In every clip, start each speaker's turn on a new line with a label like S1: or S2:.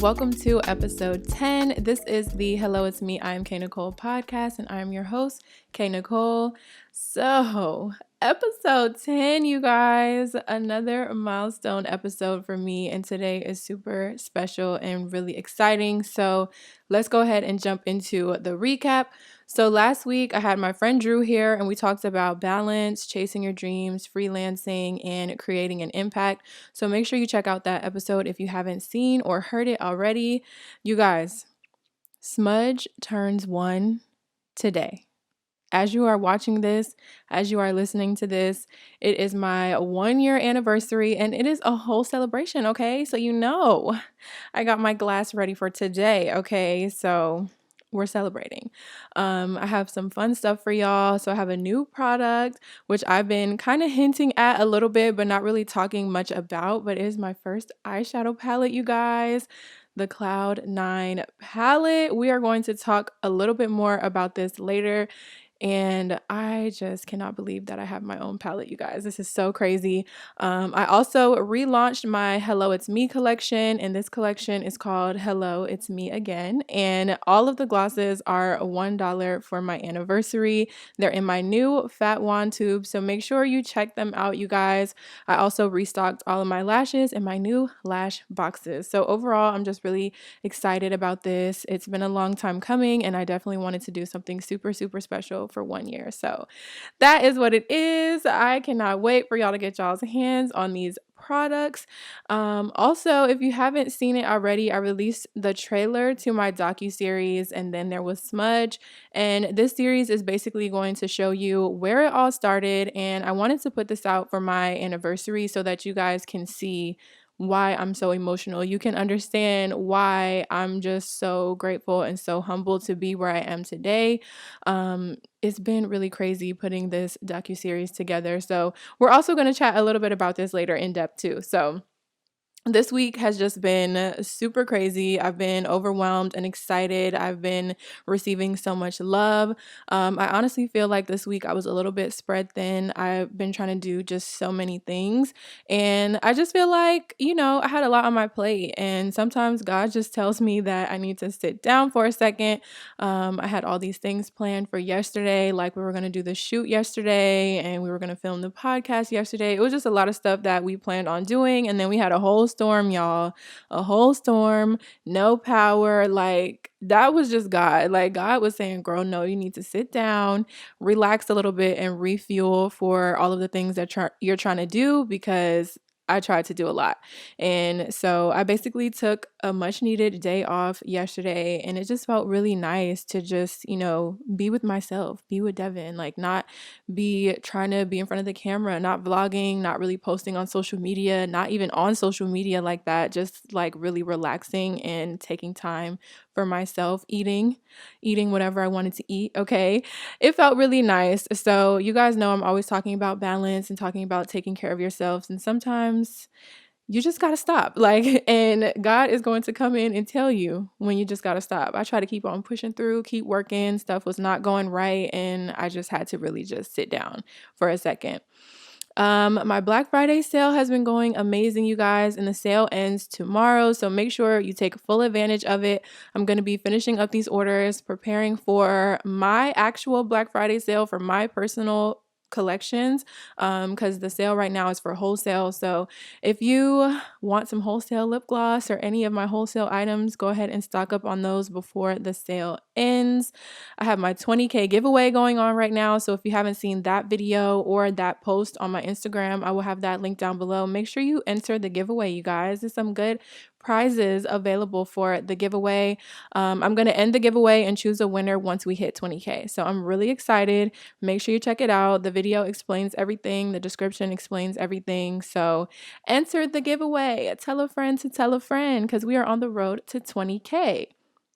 S1: welcome to episode 10. This is the Hello, It's Me, IAmKNicole podcast, and I'm your host, K Nicole. So, episode 10, you guys, another milestone episode for me, and today is super special and really exciting. So, let's go ahead and jump into the recap. So last week I had my friend Drew here and we talked about balance, chasing your dreams, freelancing, and creating an impact. So make sure you check out that episode if you haven't seen or heard it already. You guys, Smudge turns 1 today. As you are watching this, as you are listening to this, it is my 1-year anniversary and it is a whole celebration, okay? So I got my glass ready for today, okay? So we're celebrating. I have some fun stuff for y'all. So I have a new product, which I've been kind of hinting at a little bit, but not really talking much about, but it is my first eyeshadow palette, you guys. The Cloud 9 palette. We are going to talk a little bit more about this later. And I just cannot believe that I have my own palette, you guys. This is so crazy. I also relaunched my Hello, It's Me collection, and this collection is called Hello, It's Me Again. And all of the glosses are $1 for my anniversary. They're in my new Fat Wand tube, so make sure you check them out, you guys. I also restocked all of my lashes and my new lash boxes. So overall, I'm just really excited about this. It's been a long time coming, and I definitely wanted to do something super, super special for 1 year. So that is what it is. I cannot wait for y'all to get y'all's hands on these products. Also, if you haven't seen it already, I released the trailer to my DocuSeries, and then there was Smudge. And this series is basically going to show you where it all started. And I wanted to put this out for my anniversary so that you guys can see why I'm so emotional. You can understand why I'm just so grateful and so humbled to be where I am today. It's been really crazy putting this docuseries together. So we're also going to chat a little bit about this later in depth too. So this week has just been super crazy. I've been overwhelmed and excited. I've been receiving so much love. I honestly feel like this week I was a little bit spread thin. I've been trying to do just so many things. And I just feel like, I had a lot on my plate. And sometimes God just tells me that I need to sit down for a second. I had all these things planned for yesterday, like we were going to do the shoot yesterday and we were going to film the podcast yesterday. It was just a lot of stuff that we planned on doing. And then we had a whole storm, y'all. A whole storm, no power. Like, that was just God. Like, God was saying, girl, no, you need to sit down, relax a little bit, and refuel for all of the things that you're trying to do, because I tried to do a lot. And so I basically took a much needed day off yesterday, and it just felt really nice to just, be with myself, be with Devin, like not be trying to be in front of the camera, not vlogging, not really posting on social media, not even on social media like that, just like really relaxing and taking time for myself, eating whatever I wanted to eat. Okay. It felt really nice. So you guys know I'm always talking about balance and talking about taking care of yourselves. And sometimes you just got to stop. And God is going to come in and tell you when you just got to stop. I try to keep on pushing through, keep working. Stuff was not going right. And I just had to really just sit down for a second. My Black Friday sale has been going amazing, you guys, and the sale ends tomorrow. So make sure you take full advantage of it. I'm going to be finishing up these orders, preparing for my actual Black Friday sale for my personal collections, because the sale right now is for wholesale. So if you want some wholesale lip gloss or any of my wholesale items, go ahead and stock up on those before the sale ends. I have my 20K giveaway going on right now. So if you haven't seen that video or that post on my Instagram, I will have that link down below. Make sure you enter the giveaway, you guys. There's some good prizes available for the giveaway. I'm going to end the giveaway and choose a winner once we hit 20K. So I'm really excited. Make sure you check it out. The video explains everything. The description explains everything. So enter the giveaway. Tell a friend to tell a friend, because we are on the road to 20K.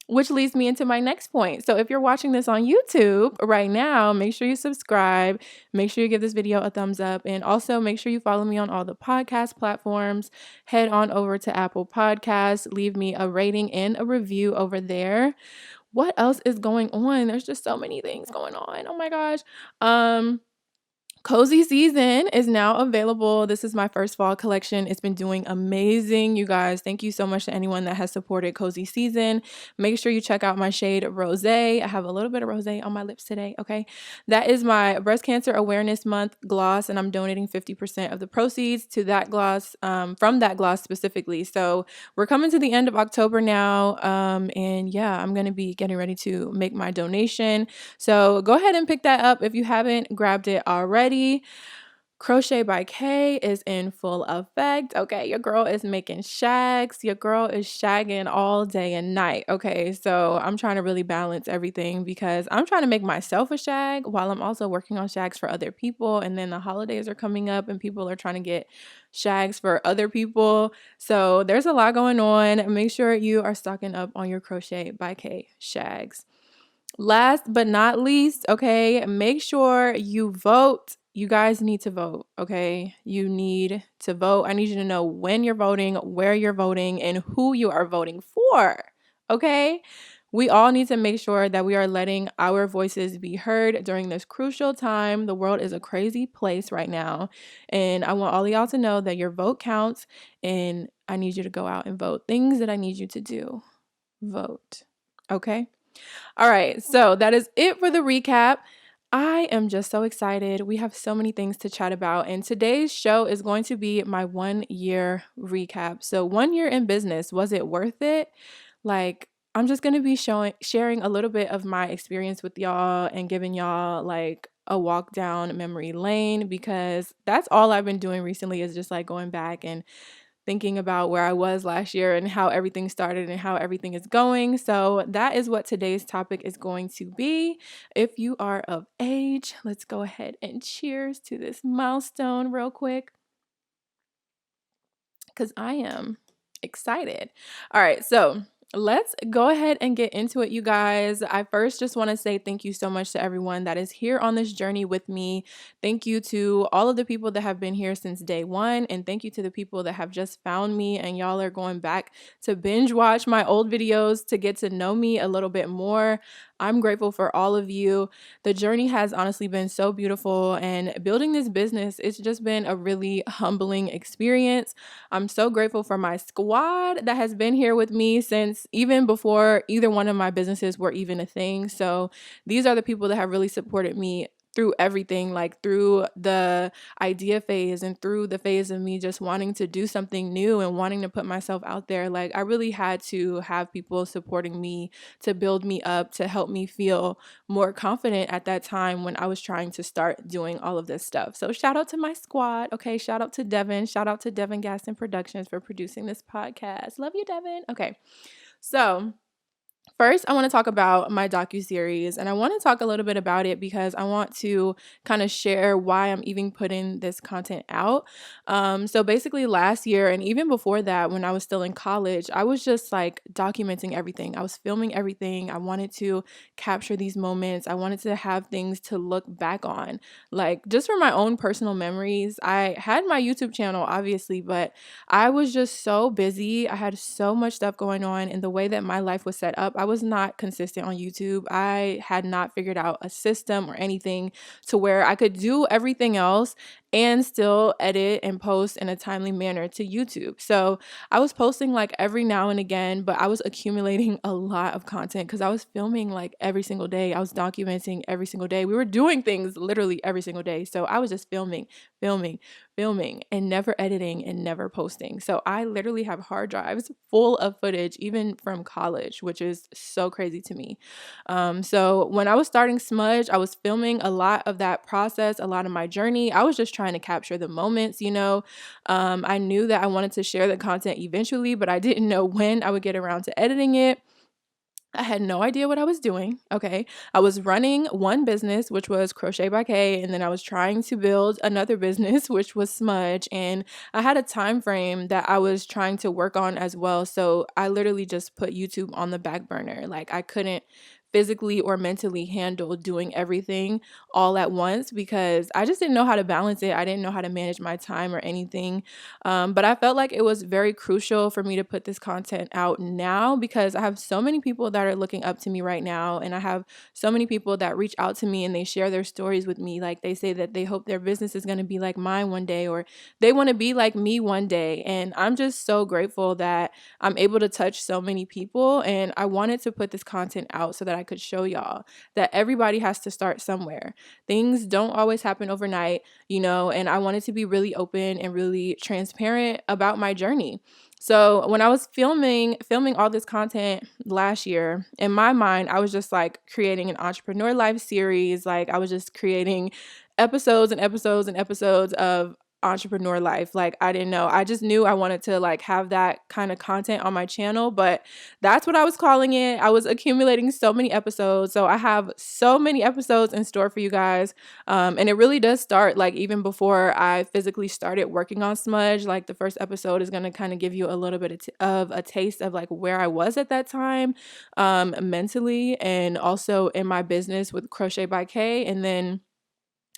S1: Which leads me into my next point. So if you're watching this on YouTube right now, make sure you subscribe. Make sure you give this video a thumbs up. And also make sure you follow me on all the podcast platforms. Head on over to Apple Podcasts. Leave me a rating and a review over there. What else is going on? There's just so many things going on. Oh my gosh. Cozy Szn is now available. This is my first fall collection. It's been doing amazing, you guys. Thank you so much to anyone that has supported Cozy Szn. Make sure you check out my shade Rosé. I have a little bit of rosé on my lips today, okay? That is my Breast Cancer Awareness Month gloss, and I'm donating 50% of the proceeds to that gloss, from that gloss specifically. So we're coming to the end of October now, and yeah, I'm going to be getting ready to make my donation. So go ahead and pick that up if you haven't grabbed it already. Crochet by K is in full effect. Okay, your girl is making shags. Your girl is shagging all day and night. Okay, so I'm trying to really balance everything because I'm trying to make myself a shag while I'm also working on shags for other people. And then the holidays are coming up and people are trying to get shags for other people. So there's a lot going on. Make sure you are stocking up on your Crochet by K shags. Last but not least, okay, make sure you vote. You guys need to vote, okay? You need to vote. I need you to know when you're voting, where you're voting, and who you are voting for, okay? We all need to make sure that we are letting our voices be heard during this crucial time. The world is a crazy place right now, and I want all of y'all to know that your vote counts, and I need you to go out and vote. Things that I need you to do, vote, okay? All right, so that is it for the recap. I am just so excited. We have so many things to chat about, and today's show is going to be my 1 year recap. So, 1 year in business, was it worth it? Like, I'm just going to be sharing a little bit of my experience with y'all and giving y'all like a walk down memory lane because that's all I've been doing recently is just like going back and thinking about where I was last year and how everything started and how everything is going. So that is what today's topic is going to be. If you are of age, let's go ahead and cheers to this milestone real quick because I am excited. All right, so let's go ahead and get into it, you guys. I first just want to say thank you so much to everyone that is here on this journey with me. Thank you to all of the people that have been here since day one, and thank you to the people that have just found me and y'all are going back to binge watch my old videos to get to know me a little bit more. I'm grateful for all of you. The journey has honestly been so beautiful, and building this business, it's just been a really humbling experience. I'm so grateful for my squad that has been here with me since even before either one of my businesses were even a thing. So these are the people that have really supported me through everything, like through the idea phase and through the phase of me just wanting to do something new and wanting to put myself out there. Like I really had to have people supporting me to build me up, to help me feel more confident at that time when I was trying to start doing all of this stuff. So shout out to my squad. Okay, shout out to Devin. Shout out to Devin Gaston Productions for producing this podcast. Love you, Devin. Okay, so first, I want to talk about my DocuSeries, and I want to talk a little bit about it because I want to kind of share why I'm even putting this content out. So basically last year, and even before that, when I was still in college, I was just like documenting everything. I was filming everything. I wanted to capture these moments. I wanted to have things to look back on, like just for my own personal memories. I had my YouTube channel, obviously, but I was just so busy. I had so much stuff going on, and the way that my life was set up, I was not consistent on YouTube. I had not figured out a system or anything to where I could do everything else and still edit and post in a timely manner to YouTube. So I was posting like every now and again, but I was accumulating a lot of content because I was filming like every single day. I was documenting every single day. We were doing things literally every single day. So I was just filming, and never editing and never posting. So I literally have hard drives full of footage, even from college, which is so crazy to me. So when I was starting Smudge, I was filming a lot of that process, a lot of my journey. I was just trying to capture the moments, you know. I knew that I wanted to share the content eventually, but I didn't know when I would get around to editing it. I had no idea what I was doing. Okay. I was running one business, which was Crochet by K, and then I was trying to build another business, which was Smudge. And I had a time frame that I was trying to work on as well. So I literally just put YouTube on the back burner. Like I couldn't physically or mentally handle doing everything all at once, because I just didn't know how to balance it. I didn't know how to manage my time or anything. But I felt like it was very crucial for me to put this content out now, because I have so many people that are looking up to me right now. And I have so many people that reach out to me and they share their stories with me. Like, they say that they hope their business is going to be like mine one day, or they want to be like me one day. And I'm just so grateful that I'm able to touch so many people. And I wanted to put this content out so that I could show y'all that everybody has to start somewhere. Things don't always happen overnight, and I wanted to be really open and really transparent about my journey. So when I was filming all this content last year, in my mind, I was just like creating an entrepreneur life series. Like, I was just creating episodes and episodes and episodes of entrepreneur life. Like, I didn't know. I just knew I wanted to like have that kind of content on my channel, but that's what I was calling it. I was accumulating so many episodes. So I have so many episodes in store for you guys. And it really does start like even before I physically started working on Smudge. Like, the first episode is going to kind of give you a little bit of a taste of like where I was at that time, mentally, and also in my business with Crochet by K, and then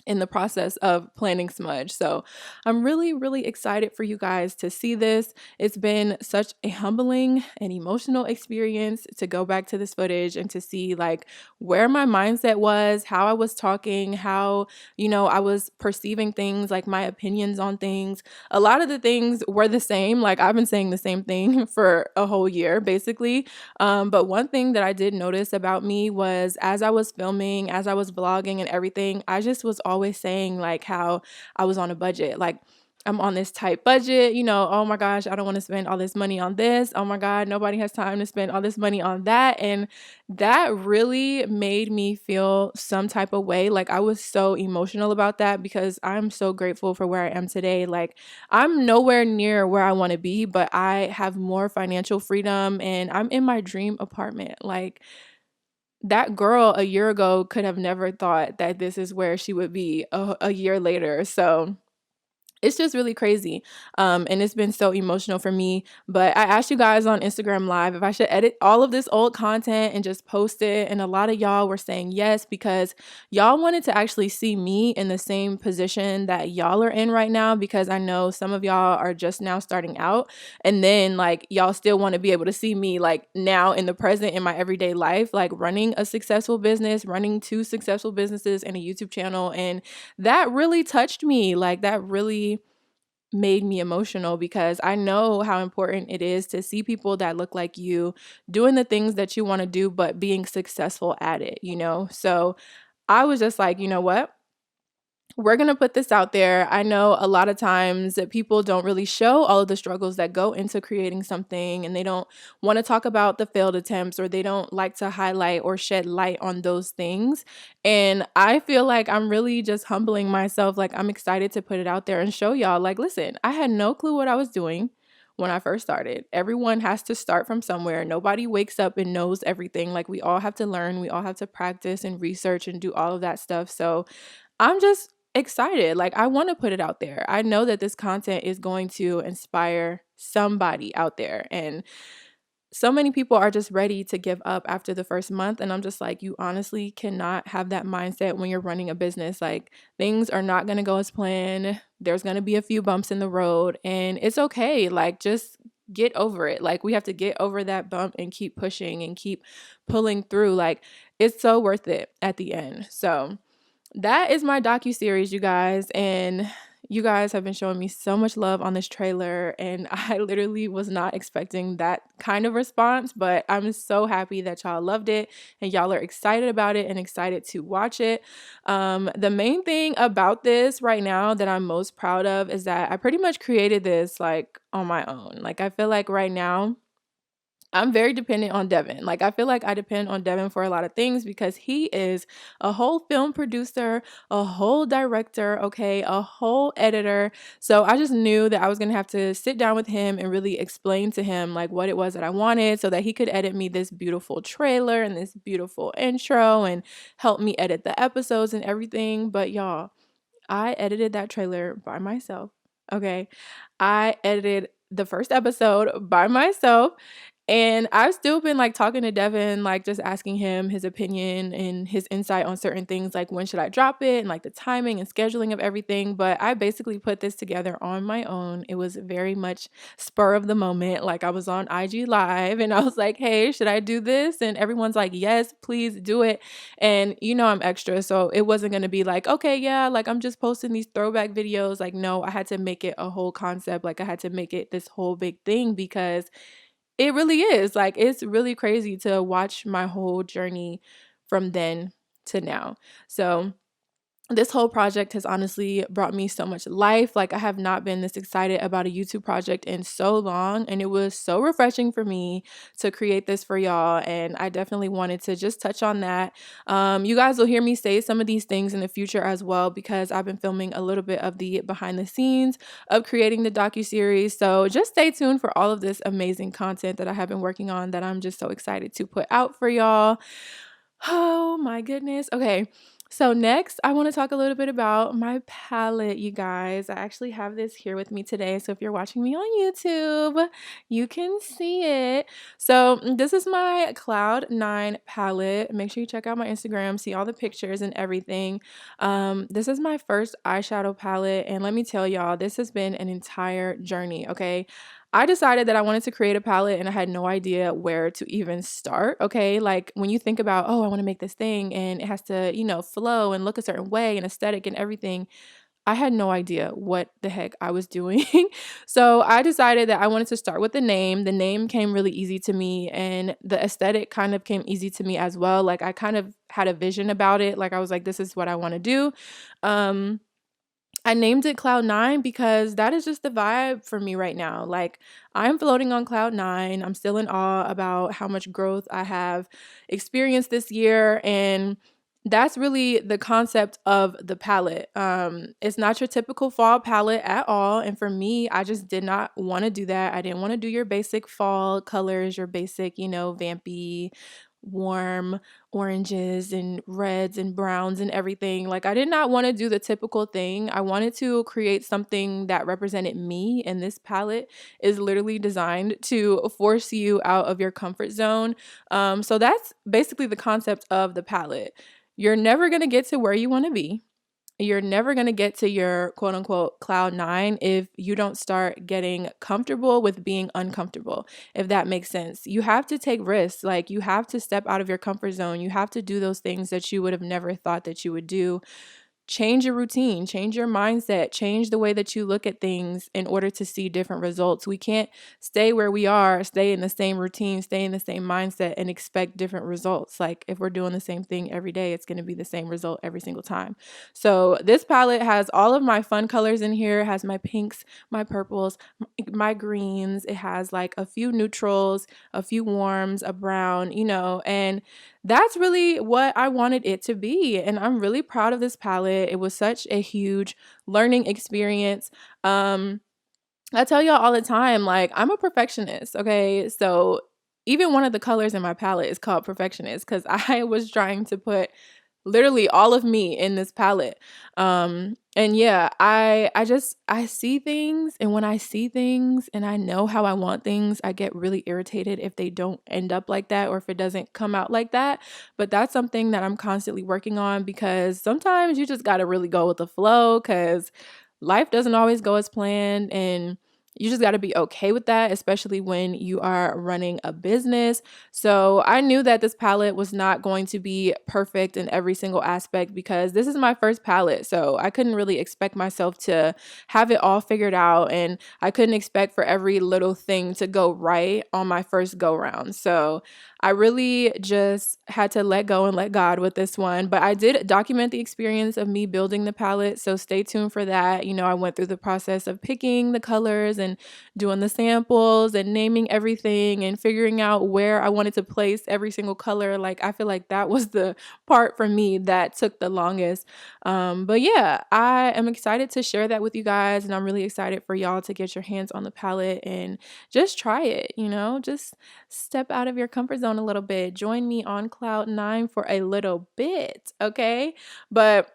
S1: in the process of planning Smudge. So I'm really, really excited for you guys to see this. It's been such a humbling and emotional experience to go back to this footage and to see like where my mindset was, how I was talking, how, I was perceiving things, like my opinions on things. A lot of the things were the same. Like, I've been saying the same thing for a whole year, basically. But one thing that I did notice about me was, as I was filming, as I was vlogging and everything, I just was always saying like how I was on a budget. Like, I'm on this tight budget, oh my gosh, I don't want to spend all this money on this. Oh my God, nobody has time to spend all this money on that. And that really made me feel some type of way. Like, I was so emotional about that, because I'm so grateful for where I am today. Like, I'm nowhere near where I want to be, but I have more financial freedom and I'm in my dream apartment. Like, that girl a year ago could have never thought that this is where she would be a year later. So it's just really crazy. And it's been so emotional for me. But I asked you guys on Instagram Live if I should edit all of this old content and just post it. And a lot of y'all were saying yes, because y'all wanted to actually see me in the same position that y'all are in right now, because I know some of y'all are just now starting out. And then like y'all still want to be able to see me like now in the present, in my everyday life, like running a successful business, running 2 successful businesses and a YouTube channel. And that really touched me. Like, that really made me emotional, because I know how important it is to see people that look like you doing the things that you want to do, but being successful at it. So I was just like, you know what? We're going to put this out there. I know a lot of times that people don't really show all of the struggles that go into creating something, and they don't want to talk about the failed attempts, or they don't like to highlight or shed light on those things. And I feel like I'm really just humbling myself. Like, I'm excited to put it out there and show y'all, like, listen, I had no clue what I was doing when I first started. Everyone has to start from somewhere. Nobody wakes up and knows everything. Like, we all have to learn, we all have to practice and research and do all of that stuff. So I'm just excited. Like, I want to put it out there. I know that this content is going to inspire somebody out there. And so many people are just ready to give up after the first month. And I'm just like, you honestly cannot have that mindset when you're running a business. Like, things are not going to go as planned. There's going to be a few bumps in the road, and it's okay. Like, just get over it. Like, we have to get over that bump and keep pushing and keep pulling through. Like, it's so worth it at the end. So that is my docuseries, you guys. And you guys have been showing me so much love on this trailer, and I literally was not expecting that kind of response, but I'm so happy that y'all loved it and y'all are excited about it and excited to watch it. The main thing about this right now that I'm most proud of is that I pretty much created this like on my own. Like, I feel like right now I'm very dependent on Devin. Like, I feel like I depend on Devin for a lot of things, because he is a whole film producer, a whole director, okay, a whole editor. So I just knew that I was going to have to sit down with him and really explain to him like what it was that I wanted, so that he could edit me this beautiful trailer and this beautiful intro and help me edit the episodes and everything. But y'all, I edited that trailer by myself. Okay. I edited the first episode by myself. And I've still been like talking to Devin, like just asking him his opinion and his insight on certain things, like when should I drop it and like the timing and scheduling of everything. But I basically put this together on my own. It was very much spur of the moment. Like I was on IG Live and I was like, hey, should I do this? And everyone's like, yes, please do it. And I'm extra. So it wasn't going to be like, okay, yeah, like I'm just posting these throwback videos. Like, no, I had to make it a whole concept. Like I had to make it this whole big thing because it really is. Like, it's really crazy to watch my whole journey from then to now. So, this whole project has honestly brought me so much life. Like, I have not been this excited about a YouTube project in so long, and it was so refreshing for me to create this for y'all. And I definitely wanted to just touch on that. You guys will hear me say some of these things in the future as well, because I've been filming a little bit of the behind the scenes of creating the docuseries. So just stay tuned for all of this amazing content that I have been working on that I'm just so excited to put out for y'all. Oh my goodness. Okay. So next, I want to talk a little bit about my palette, you guys. I actually have this here with me today. So if you're watching me on YouTube, you can see it. So this is my Cloud 9 palette. Make sure you check out my Instagram, see all the pictures and everything. This is my first eyeshadow palette. And let me tell y'all, this has been an entire journey, okay? I decided that I wanted to create a palette and I had no idea where to even start. Okay. Like when you think about, oh, I want to make this thing and it has to, flow and look a certain way and aesthetic and everything. I had no idea what the heck I was doing. So I decided that I wanted to start with the name. The name came really easy to me and the aesthetic kind of came easy to me as well. Like I kind of had a vision about it. Like I was like, this is what I want to do. I named it Cloud 9 because that is just the vibe for me right now. Like, I'm floating on Cloud 9. I'm still in awe about how much growth I have experienced this year. And that's really the concept of the palette. It's not your typical fall palette at all. And for me, I just did not want to do that. I didn't want to do your basic fall colors, your basic, vampy, warm oranges and reds and browns and everything. Like I did not want to do the typical thing. I wanted to create something that represented me, and this palette is literally designed to force you out of your comfort zone. So that's basically the concept of the palette. You're never going to get to where you want to be. You're never going to get to your quote unquote Cloud 9 if you don't start getting comfortable with being uncomfortable, if that makes sense. You have to take risks. Like you have to step out of your comfort zone. You have to do those things that you would have never thought that you would do. Change your routine, change your mindset, change the way that you look at things in order to see different results. We can't stay where we are, stay in the same routine, stay in the same mindset and expect different results. Like if we're doing the same thing every day, it's going to be the same result every single time. So this palette has all of my fun colors in here. It has my pinks, my purples, my greens. It has like a few neutrals, a few warms, a brown, and that's really what I wanted it to be. And I'm really proud of this palette. It was such a huge learning experience. I tell y'all all the time, like, I'm a perfectionist, okay? So even one of the colors in my palette is called Perfectionist because I was trying to put literally all of me in this palette. And yeah, I see things, and when I see things and I know how I want things, I get really irritated if they don't end up like that or if it doesn't come out like that. But that's something that I'm constantly working on because sometimes you just got to really go with the flow because life doesn't always go as planned, and you just got to be okay with that, especially when you are running a business. So I knew that this palette was not going to be perfect in every single aspect because this is my first palette. So I couldn't really expect myself to have it all figured out, and I couldn't expect for every little thing to go right on my first go round. So I really just had to let go and let God with this one. But I did document the experience of me building the palette. So stay tuned for that. I went through the process of picking the colors and doing the samples and naming everything and figuring out where I wanted to place every single color. Like, I feel like that was the part for me that took the longest. But yeah, I am excited to share that with you guys. And I'm really excited for y'all to get your hands on the palette and just try it, just step out of your comfort zone a little bit. Join me on Cloud 9 for a little bit, okay? But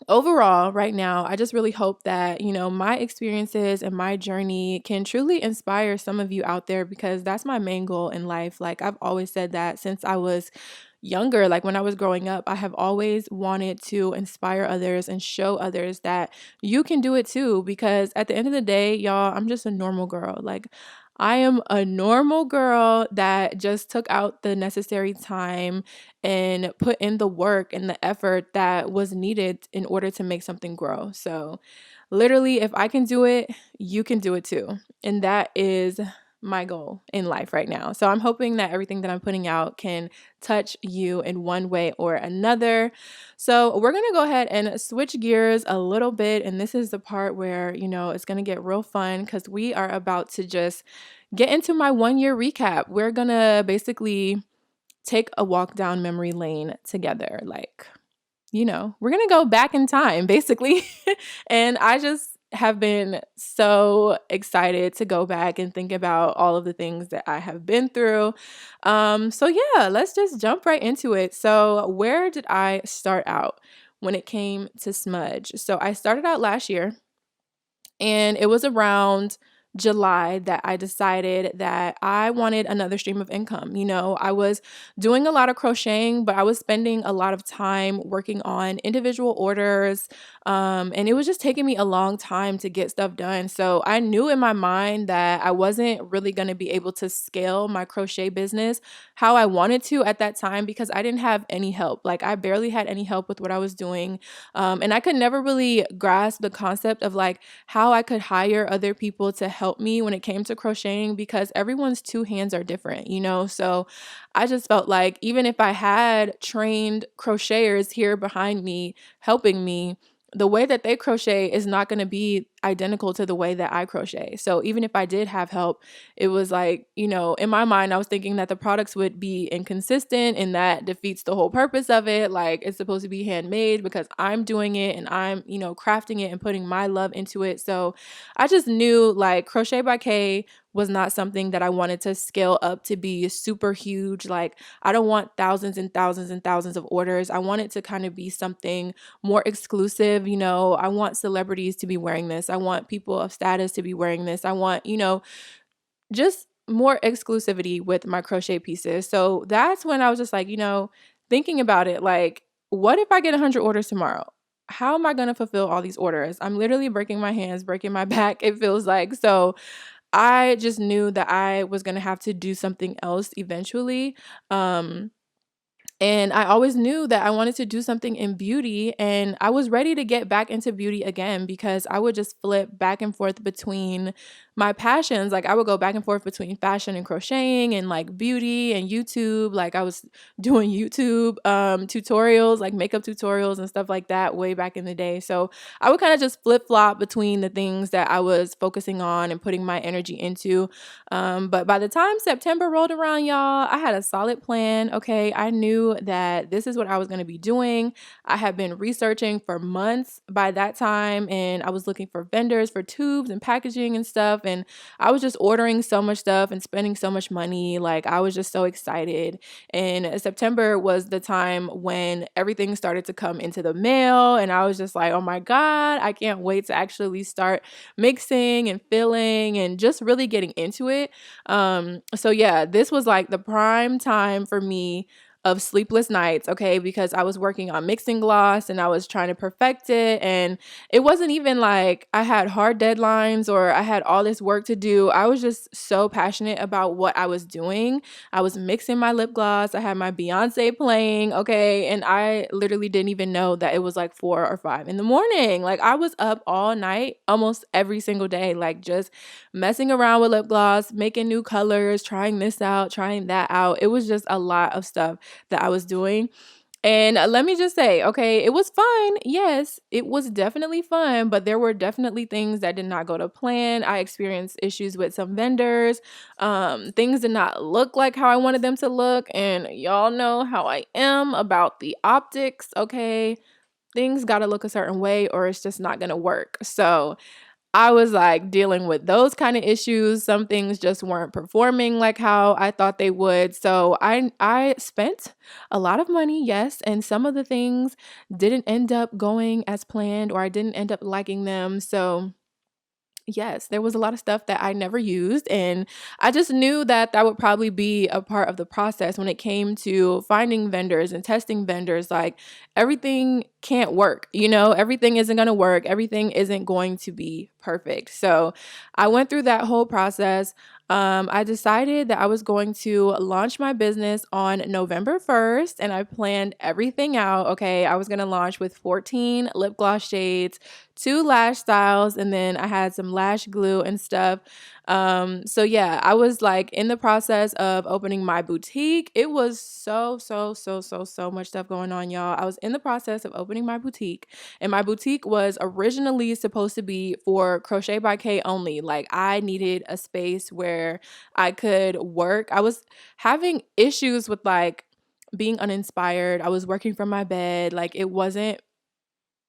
S1: overall, right now, I just really hope that, my experiences and my journey can truly inspire some of you out there, because that's my main goal in life. Like, I've always said that since I was younger, like when I was growing up, I have always wanted to inspire others and show others that you can do it too. Because at the end of the day, y'all, I'm just a normal girl. Like, I am a normal girl that just took out the necessary time and put in the work and the effort that was needed in order to make something grow. So, literally, if I can do it, you can do it too. And that is my goal in life right now. So, I'm hoping that everything that I'm putting out can touch you in one way or another. So, we're going to go ahead and switch gears a little bit. And this is the part where, it's going to get real fun, because we are about to just get into my 1 year recap. We're going to basically take a walk down memory lane together. Like, we're going to go back in time, basically. And I just have been so excited to go back and think about all of the things that I have been through. So yeah, let's just jump right into it. So, where did I start out when it came to Smudge? So, I started out last year, and it was around July that I decided that I wanted another stream of income. I was doing a lot of crocheting, but I was spending a lot of time working on individual orders. And it was just taking me a long time to get stuff done. So I knew in my mind that I wasn't really going to be able to scale my crochet business how I wanted to at that time, because I didn't have any help. Like, I barely had any help with what I was doing. And I could never really grasp the concept of like how I could hire other people to help me when it came to crocheting, because everyone's two hands are different. So I just felt like even if I had trained crocheters here behind me helping me, the way that they crochet is not going to be identical to the way that I crochet. So even if I did have help, it was like, in my mind, I was thinking that the products would be inconsistent, and that defeats the whole purpose of it. Like, it's supposed to be handmade because I'm doing it and I'm, crafting it and putting my love into it. So I just knew like Crochet by K was not something that I wanted to scale up to be super huge. Like, I don't want thousands and thousands and thousands of orders. I want it to kind of be something more exclusive. I want celebrities to be wearing this. I want people of status to be wearing this. I want, just more exclusivity with my crochet pieces. So that's when I was just like, thinking about it, like, what if I get 100 orders tomorrow? How am I going to fulfill all these orders? I'm literally breaking my hands, breaking my back, it feels like. So I just knew that I was going to have to do something else eventually. And I always knew that I wanted to do something in beauty, and I was ready to get back into beauty again, because I would just flip back and forth between my passions. Like, I would go back and forth between fashion and crocheting and like beauty and YouTube. Like, I was doing YouTube tutorials, like makeup tutorials and stuff like that way back in the day. So I would kind of just flip flop between the things that I was focusing on and putting my energy into. But by the time September rolled around, y'all, I had a solid plan. Okay, I knew that this is what I was going to be doing. I had been researching for months by that time, and I was looking for vendors for tubes and packaging and stuff. And I was just ordering so much stuff and spending so much money. Like, I was just so excited. And September was the time when everything started to come into the mail, and I was just like, oh my God, I can't wait to actually start mixing and filling and just really getting into it. So yeah, this was like the prime time for me of sleepless nights, okay, because I was working on mixing gloss and I was trying to perfect it, and it wasn't even like I had hard deadlines or I had all this work to do. I was just so passionate about what I was doing. I was mixing my lip gloss, I had my Beyonce playing, okay, and I literally didn't even know that it was like 4 or 5 in the morning. Like, I was up all night almost every single day, like just messing around with lip gloss, making new colors, trying this out, trying that out. It was just a lot of stuff that I was doing. And let me just say, okay, it was fun. Yes, it was definitely fun, but there were definitely things that did not go to plan. I experienced issues with some vendors. Things did not look like how I wanted them to look. And y'all know how I am about the optics, okay? Things got to look a certain way or it's just not going to work. So I was like dealing with those kind of issues. Some things just weren't performing like how I thought they would. So I spent a lot of money, yes, and some of the things didn't end up going as planned or I didn't end up liking them. So yes, there was a lot of stuff that I never used, and I just knew that that would probably be a part of the process when it came to finding vendors and testing vendors. Like, everything can't work, everything isn't going to work, everything isn't going to be perfect. So I went through that whole process. I decided that I was going to launch my business on November 1st, and I planned everything out. Okay, I was going to launch with 14 lip gloss shades, two lash styles, and then I had some lash glue and stuff. So yeah, I was like in the process of opening my boutique. It was so much stuff going on, y'all. I was in the process of opening my boutique, and my boutique was originally supposed to be for Crochet by K only. Like, I needed a space where I could work. I was having issues with like being uninspired. I was working from my bed. Like, it wasn't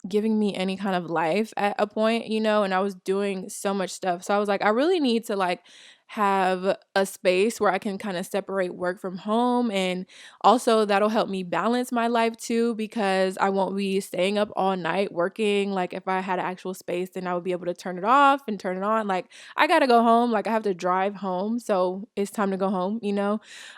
S1: giving me any kind of life at a point, and I was doing so much stuff. So I was like, I really need to like have a space where I can kind of separate work from home, and also that'll help me balance my life too, because I won't be staying up all night working. Like, if I had an actual space, then I would be able to turn it off and turn it on. Like, I got to go home, like I have to drive home, so it's time to go home.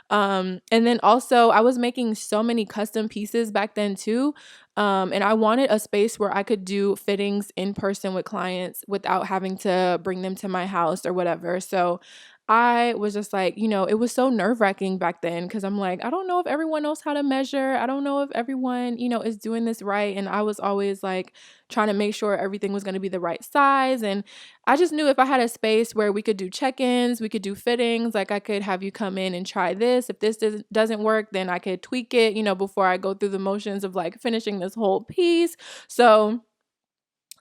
S1: And then also I was making so many custom pieces back then too. And I wanted a space where I could do fittings in person with clients without having to bring them to my house or whatever. So I was just like, it was so nerve wracking back then, because I'm like, I don't know if everyone knows how to measure. I don't know if everyone, is doing this right. And I was always like trying to make sure everything was going to be the right size. And I just knew if I had a space where we could do check-ins, we could do fittings, like I could have you come in and try this. If this doesn't work, then I could tweak it, before I go through the motions of like finishing this whole piece. So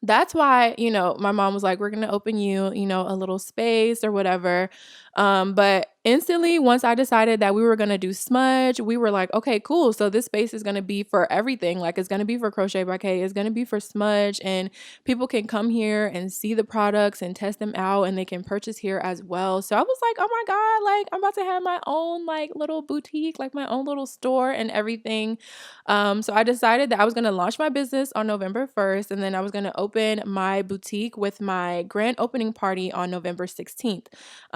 S1: that's why, my mom was like, we're going to open you, a little space or whatever. But instantly, once I decided that we were going to do Smudge, we were like, okay, cool. So this space is going to be for everything. Like, it's going to be for Crochet by K. It's going to be for Smudge, and people can come here and see the products and test them out, and they can purchase here as well. So I was like, oh my God, like, I'm about to have my own like little boutique, like my own little store and everything. So I decided that I was going to launch my business on November 1st, and then I was going to open my boutique with my grand opening party on November 16th.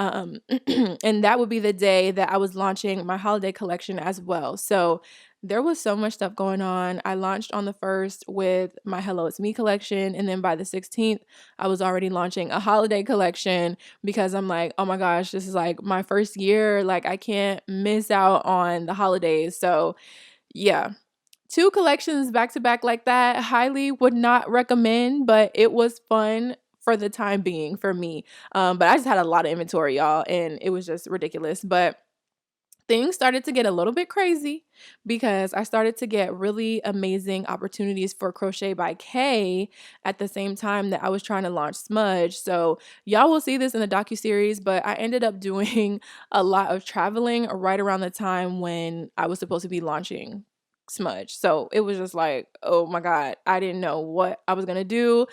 S1: And that would be the day that I was launching my holiday collection as well. So there was so much stuff going on. I launched on the 1st with my Hello It's Me collection, and then by the 16th, I was already launching a holiday collection, because I'm like, oh my gosh, this is like my first year. Like, I can't miss out on the holidays. So yeah, two collections back to back like that, highly would not recommend, but it was fun for the time being for me. But I just had a lot of inventory, y'all, and it was just ridiculous. But things started to get a little bit crazy, because I started to get really amazing opportunities for Crochet by K at the same time that I was trying to launch Smudge. So y'all will see this in the DocuSeries, but I ended up doing a lot of traveling right around the time when I was supposed to be launching Smudge. So it was just like, oh my God, I didn't know what I was going to do.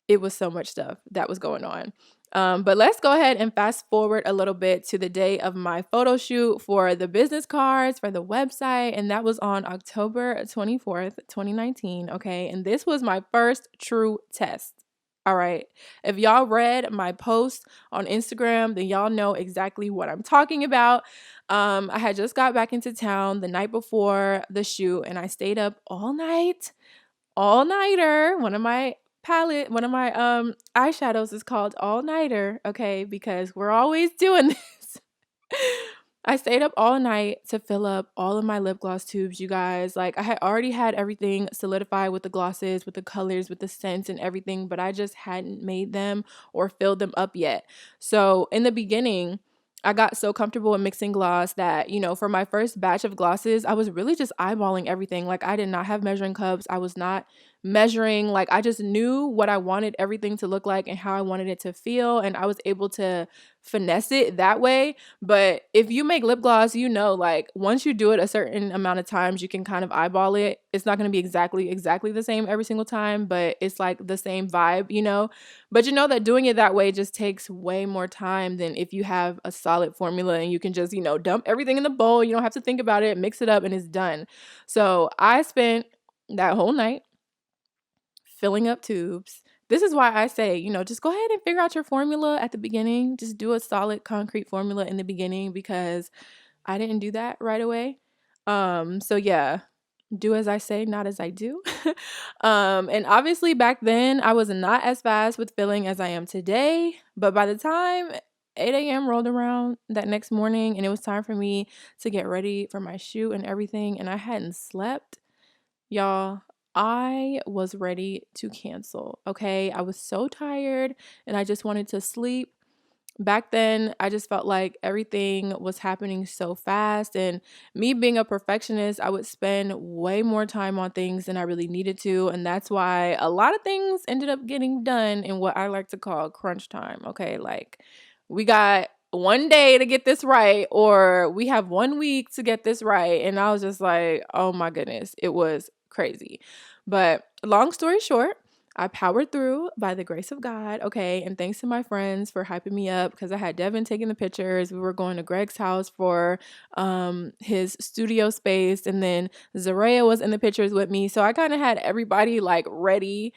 S1: It was so much stuff that was going on. But let's go ahead and fast forward a little bit to the day of my photo shoot for the business cards for the website. And that was on October 24th, 2019. Okay. And this was my first true test. All right. If y'all read my post on Instagram, then y'all know exactly what I'm talking about. I had just got back into town the night before the shoot, and I stayed up all nighter. One of my eyeshadows is called All Nighter, okay, because we're always doing this. I stayed up all night to fill up all of my lip gloss tubes, you guys. Like, I had already had everything solidified with the glosses, with the colors, with the scents and everything, but I just hadn't made them or filled them up yet. So in the beginning, I got so comfortable in mixing gloss that, for my first batch of glosses, I was really just eyeballing everything. Like, I did not have measuring cups. I was not measuring. Like, I just knew what I wanted everything to look like and how I wanted it to feel, and I was able to finesse it that way. But if you make lip gloss, like, once you do it a certain amount of times, you can kind of eyeball it. It's not going to be exactly the same every single time, but it's like the same vibe. But that doing it that way just takes way more time than if you have a solid formula and you can just, dump everything in the bowl. You don't have to think about it, mix it up, and it's done. So I spent that whole night filling up tubes. This is why I say, just go ahead and figure out your formula at the beginning. Just do a solid concrete formula in the beginning, because I didn't do that right away. So yeah, do as I say, not as I do. And obviously back then I was not as fast with filling as I am today. But by the time 8 a.m. rolled around that next morning and it was time for me to get ready for my shoot and everything, and I hadn't slept, y'all, I was ready to cancel. Okay. I was so tired and I just wanted to sleep. Back then, I just felt like everything was happening so fast. And me being a perfectionist, I would spend way more time on things than I really needed to. And that's why a lot of things ended up getting done in what I like to call crunch time. Okay. Like, we got one day to get this right, or we have 1 week to get this right. And I was just like, oh my goodness, it was crazy. But long story short, I powered through by the grace of God, okay? And thanks to my friends for hyping me up, because I had Devin taking the pictures. We were going to Greg's house for his studio space, and then Zaria was in the pictures with me. So I kind of had everybody like ready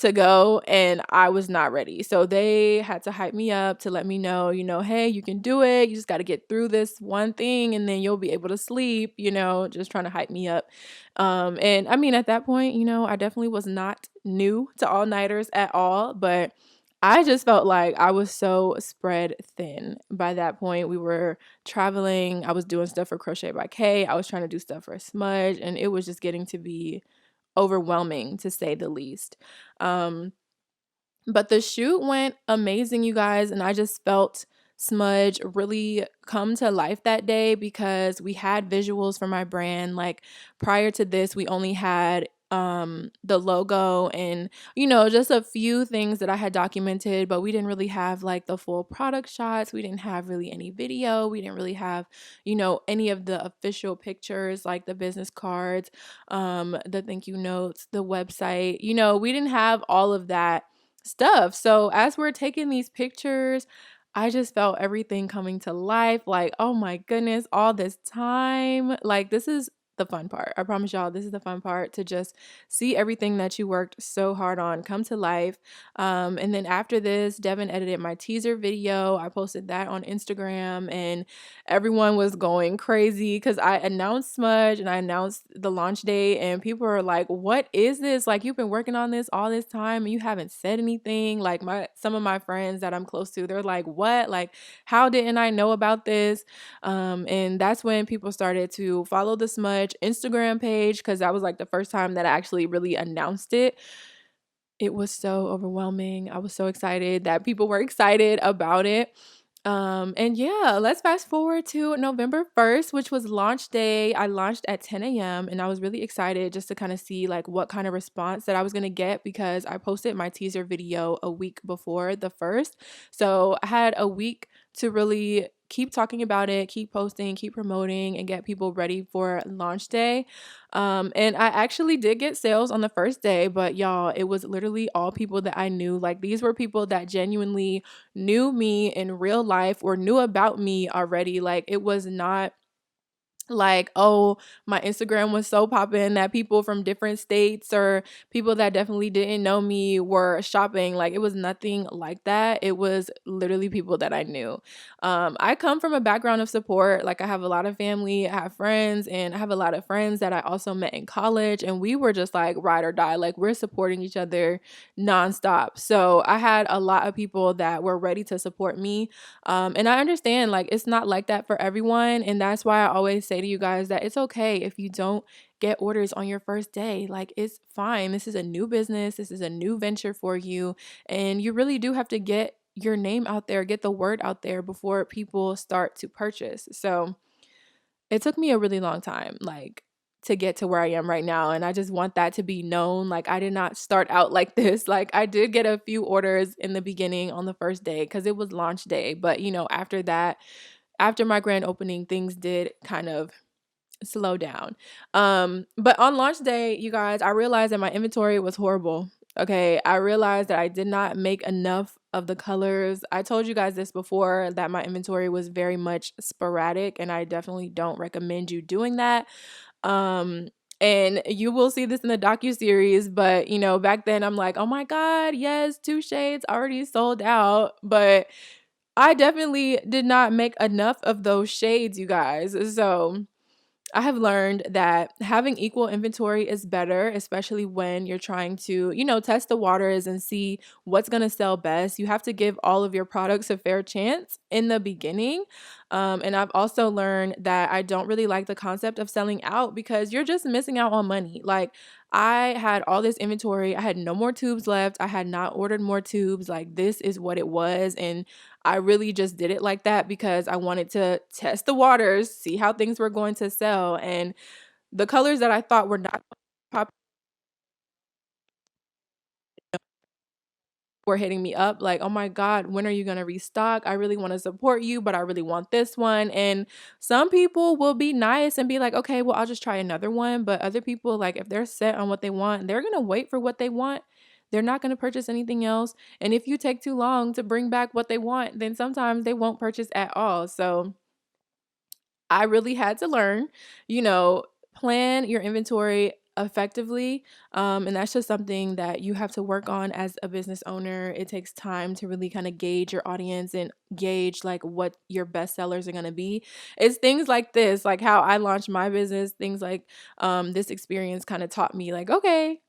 S1: to go, and I was not ready. So they had to hype me up to let me know, hey, you can do it. You just got to get through this one thing and then you'll be able to sleep, just trying to hype me up. And I mean, at that point, I definitely was not new to all-nighters at all, but I just felt like I was so spread thin by that point. We were traveling. I was doing stuff for Crochet by K. I was trying to do stuff for Smudge, and it was just getting to be overwhelming, to say the least. Um, but the shoot went amazing, you guys, and I just felt Smudge really come to life that day because we had visuals for my brand. Like, prior to this, we only had the logo and just a few things that I had documented, but we didn't really have like the full product shots. We didn't have really any video. We didn't really have any of the official pictures, like the business cards, the thank you notes, the website. We didn't have all of that stuff. So as we're taking these pictures, I just felt everything coming to life. Like, oh my goodness, all this time. Like, this is the fun part. I promise y'all, this is the fun part, to just see everything that you worked so hard on come to life. And then after this, Devin edited my teaser video. I posted that on Instagram, and everyone was going crazy because I announced Smudge and I announced the launch date, and people were like, what is this? Like, you've been working on this all this time and you haven't said anything. Like, some of my friends that I'm close to, they're like, what? Like, how didn't I know about this? And that's when people started to follow the Smudge Instagram page, because that was like the first time that I actually really announced it. It was so overwhelming. I was so excited that people were excited about it. And yeah, let's fast forward to November 1st, which was launch day. I launched at 10 a.m. and I was really excited just to kind of see like what kind of response that I was going to get, because I posted my teaser video a week before the first. So I had a week to really keep talking about it, keep posting, keep promoting, and get people ready for launch day. And I actually did get sales on the first day, but y'all, it was literally all people that I knew. Like, these were people that genuinely knew me in real life or knew about me already. Like, it was not like, oh, my Instagram was so popping that people from different states or people that definitely didn't know me were shopping. Like, it was nothing like that. It was literally people that I knew. I come from a background of support. Like, I have a lot of family, I have friends, and I have a lot of friends that I also met in college, and we were just like ride or die. Like, we're supporting each other nonstop. So I had a lot of people that were ready to support me. And I understand, like, it's not like that for everyone. And that's why I always say to you guys that it's okay if you don't get orders on your first day. Like, it's fine. This is a new business. This is a new venture for you. And you really do have to get your name out there, get the word out there before people start to purchase. So it took me a really long time, like to get to where I am right now. And I just want that to be known. Like, I did not start out like this. Like, I did get a few orders in the beginning on the first day because it was launch day. But, after that, after my grand opening, things did kind of slow down. But on launch day, you guys, I realized that my inventory was horrible. Okay, I realized that I did not make enough of the colors. I told you guys this before, that my inventory was very much sporadic, and I definitely don't recommend you doing that. Um and you will see this in the docu-series, but back then I'm like, oh my god, yes, 2 shades already sold out. But I definitely did not make enough of those shades, you guys. So I have learned that having equal inventory is better, especially when you're trying to, test the waters and see what's going to sell best. You have to give all of your products a fair chance in the beginning. And I've also learned that I don't really like the concept of selling out because you're just missing out on money. Like, I had all this inventory. I had no more tubes left. I had not ordered more tubes. Like, this is what it was. And I really just did it like that because I wanted to test the waters, see how things were going to sell. And the colors that I thought were not popular were hitting me up like, oh my God, when are you going to restock? I really want to support you, but I really want this one. And some people will be nice and be like, okay, well, I'll just try another one. But other people, like, if they're set on what they want, they're going to wait for what they want. They're not going to purchase anything else. And if you take too long to bring back what they want, then sometimes they won't purchase at all. So I really had to learn, you know, plan your inventory effectively. And that's just something that you have to work on as a business owner. It takes time to really kind of gauge your audience and gauge like what your best sellers are going to be. It's things like this, like how I launched my business, things like this experience kind of taught me like, okay,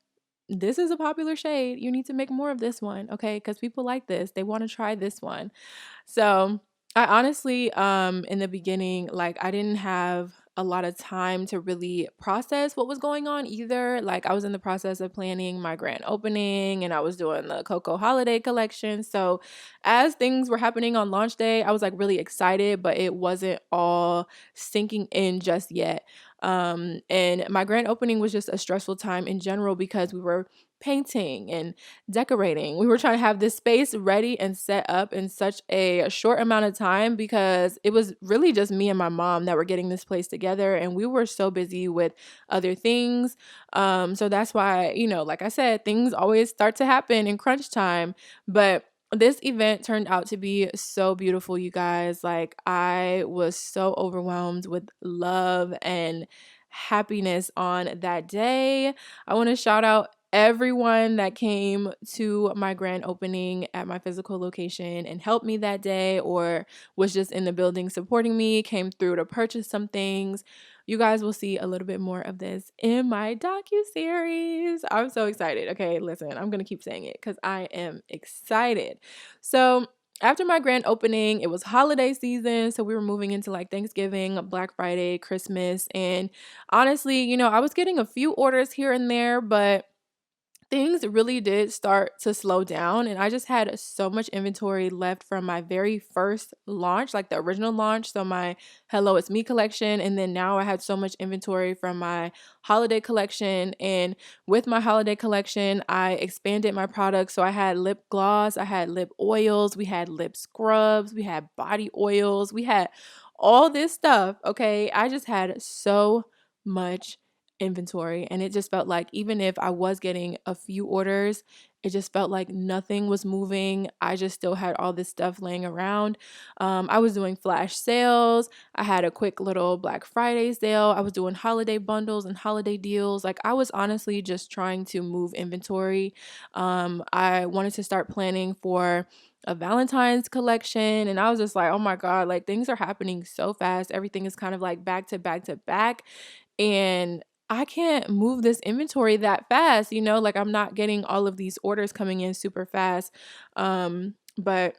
S1: this is a popular shade. You need to make more of this one. Okay. Because people like this. They want to try this one. So I honestly, in the beginning, like I didn't have a lot of time to really process what was going on either. Like I was in the process of planning my grand opening and I was doing the Coco holiday collection. So as things were happening on launch day, I was like really excited, but it wasn't all sinking in just yet. And my grand opening was just a stressful time in general because we were painting and decorating. We were trying to have this space ready and set up in such a short amount of time because it was really just me and my mom that were getting this place together, and we were so busy with other things. So that's why, like I said, things always start to happen in crunch time. But this event turned out to be so beautiful, you guys. Like, I was so overwhelmed with love and happiness on that day. I want to shout out everyone that came to my grand opening at my physical location and helped me that day or was just in the building supporting me, came through to purchase some things. You guys will see a little bit more of this in my docu-series. I'm so excited. Okay, listen, I'm going to keep saying it because I am excited. So after my grand opening, it was holiday season. So we were moving into like Thanksgiving, Black Friday, Christmas. And honestly, I was getting a few orders here and there, but things really did start to slow down, and I just had so much inventory left from my very first launch, like the original launch, so my Hello It's Me collection, and then now I had so much inventory from my holiday collection. And with my holiday collection, I expanded my products, so I had lip gloss, I had lip oils, we had lip scrubs, we had body oils, we had all this stuff. Okay, I just had so much inventory, and it just felt like even if I was getting a few orders, it just felt like nothing was moving. I just still had all this stuff laying around. I was doing flash sales. I had a quick little Black Friday sale. I was doing holiday bundles and holiday deals. Like, I was honestly just trying to move inventory. I wanted to start planning for a Valentine's collection, and I was just like, oh my God, like things are happening so fast. Everything is kind of like back to back to back. And I can't move this inventory that fast, like I'm not getting all of these orders coming in super fast. But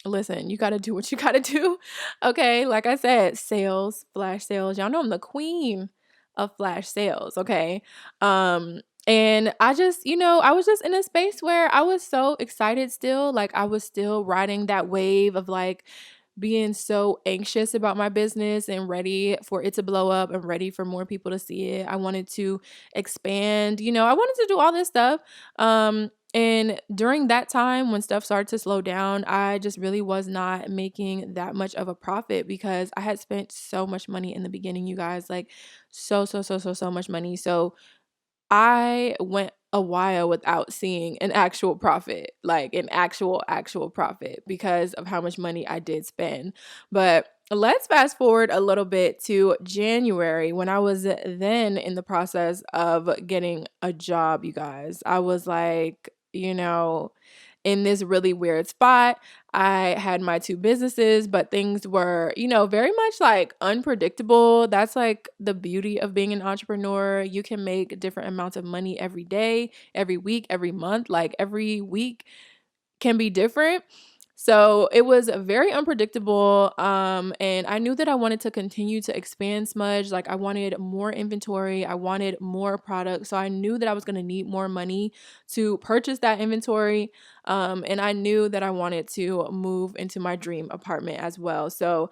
S1: listen, you got to do what you got to do. Okay. Like I said, sales, flash sales. Y'all know I'm the queen of flash sales. Okay. And I just, I was just in a space where I was so excited still. Like, I was still riding that wave of like being so anxious about my business and ready for it to blow up and ready for more people to see it. I wanted to expand, I wanted to do all this stuff. And during that time when stuff started to slow down, I just really was not making that much of a profit because I had spent so much money in the beginning, you guys, like so much money. So I went a while without seeing an actual profit, like an actual profit because of how much money I did spend. But let's fast forward a little bit to January when I was then in the process of getting a job, you guys. I was like, in this really weird spot. I had my two businesses, but things were, very much like unpredictable. That's like the beauty of being an entrepreneur. You can make different amounts of money every day, every week, every month. Like every week can be different. So it was very unpredictable. And I knew that I wanted to continue to expand Smudge. Like I wanted more inventory. I wanted more products. So I knew that I was going to need more money to purchase that inventory. And I knew that I wanted to move into my dream apartment as well. So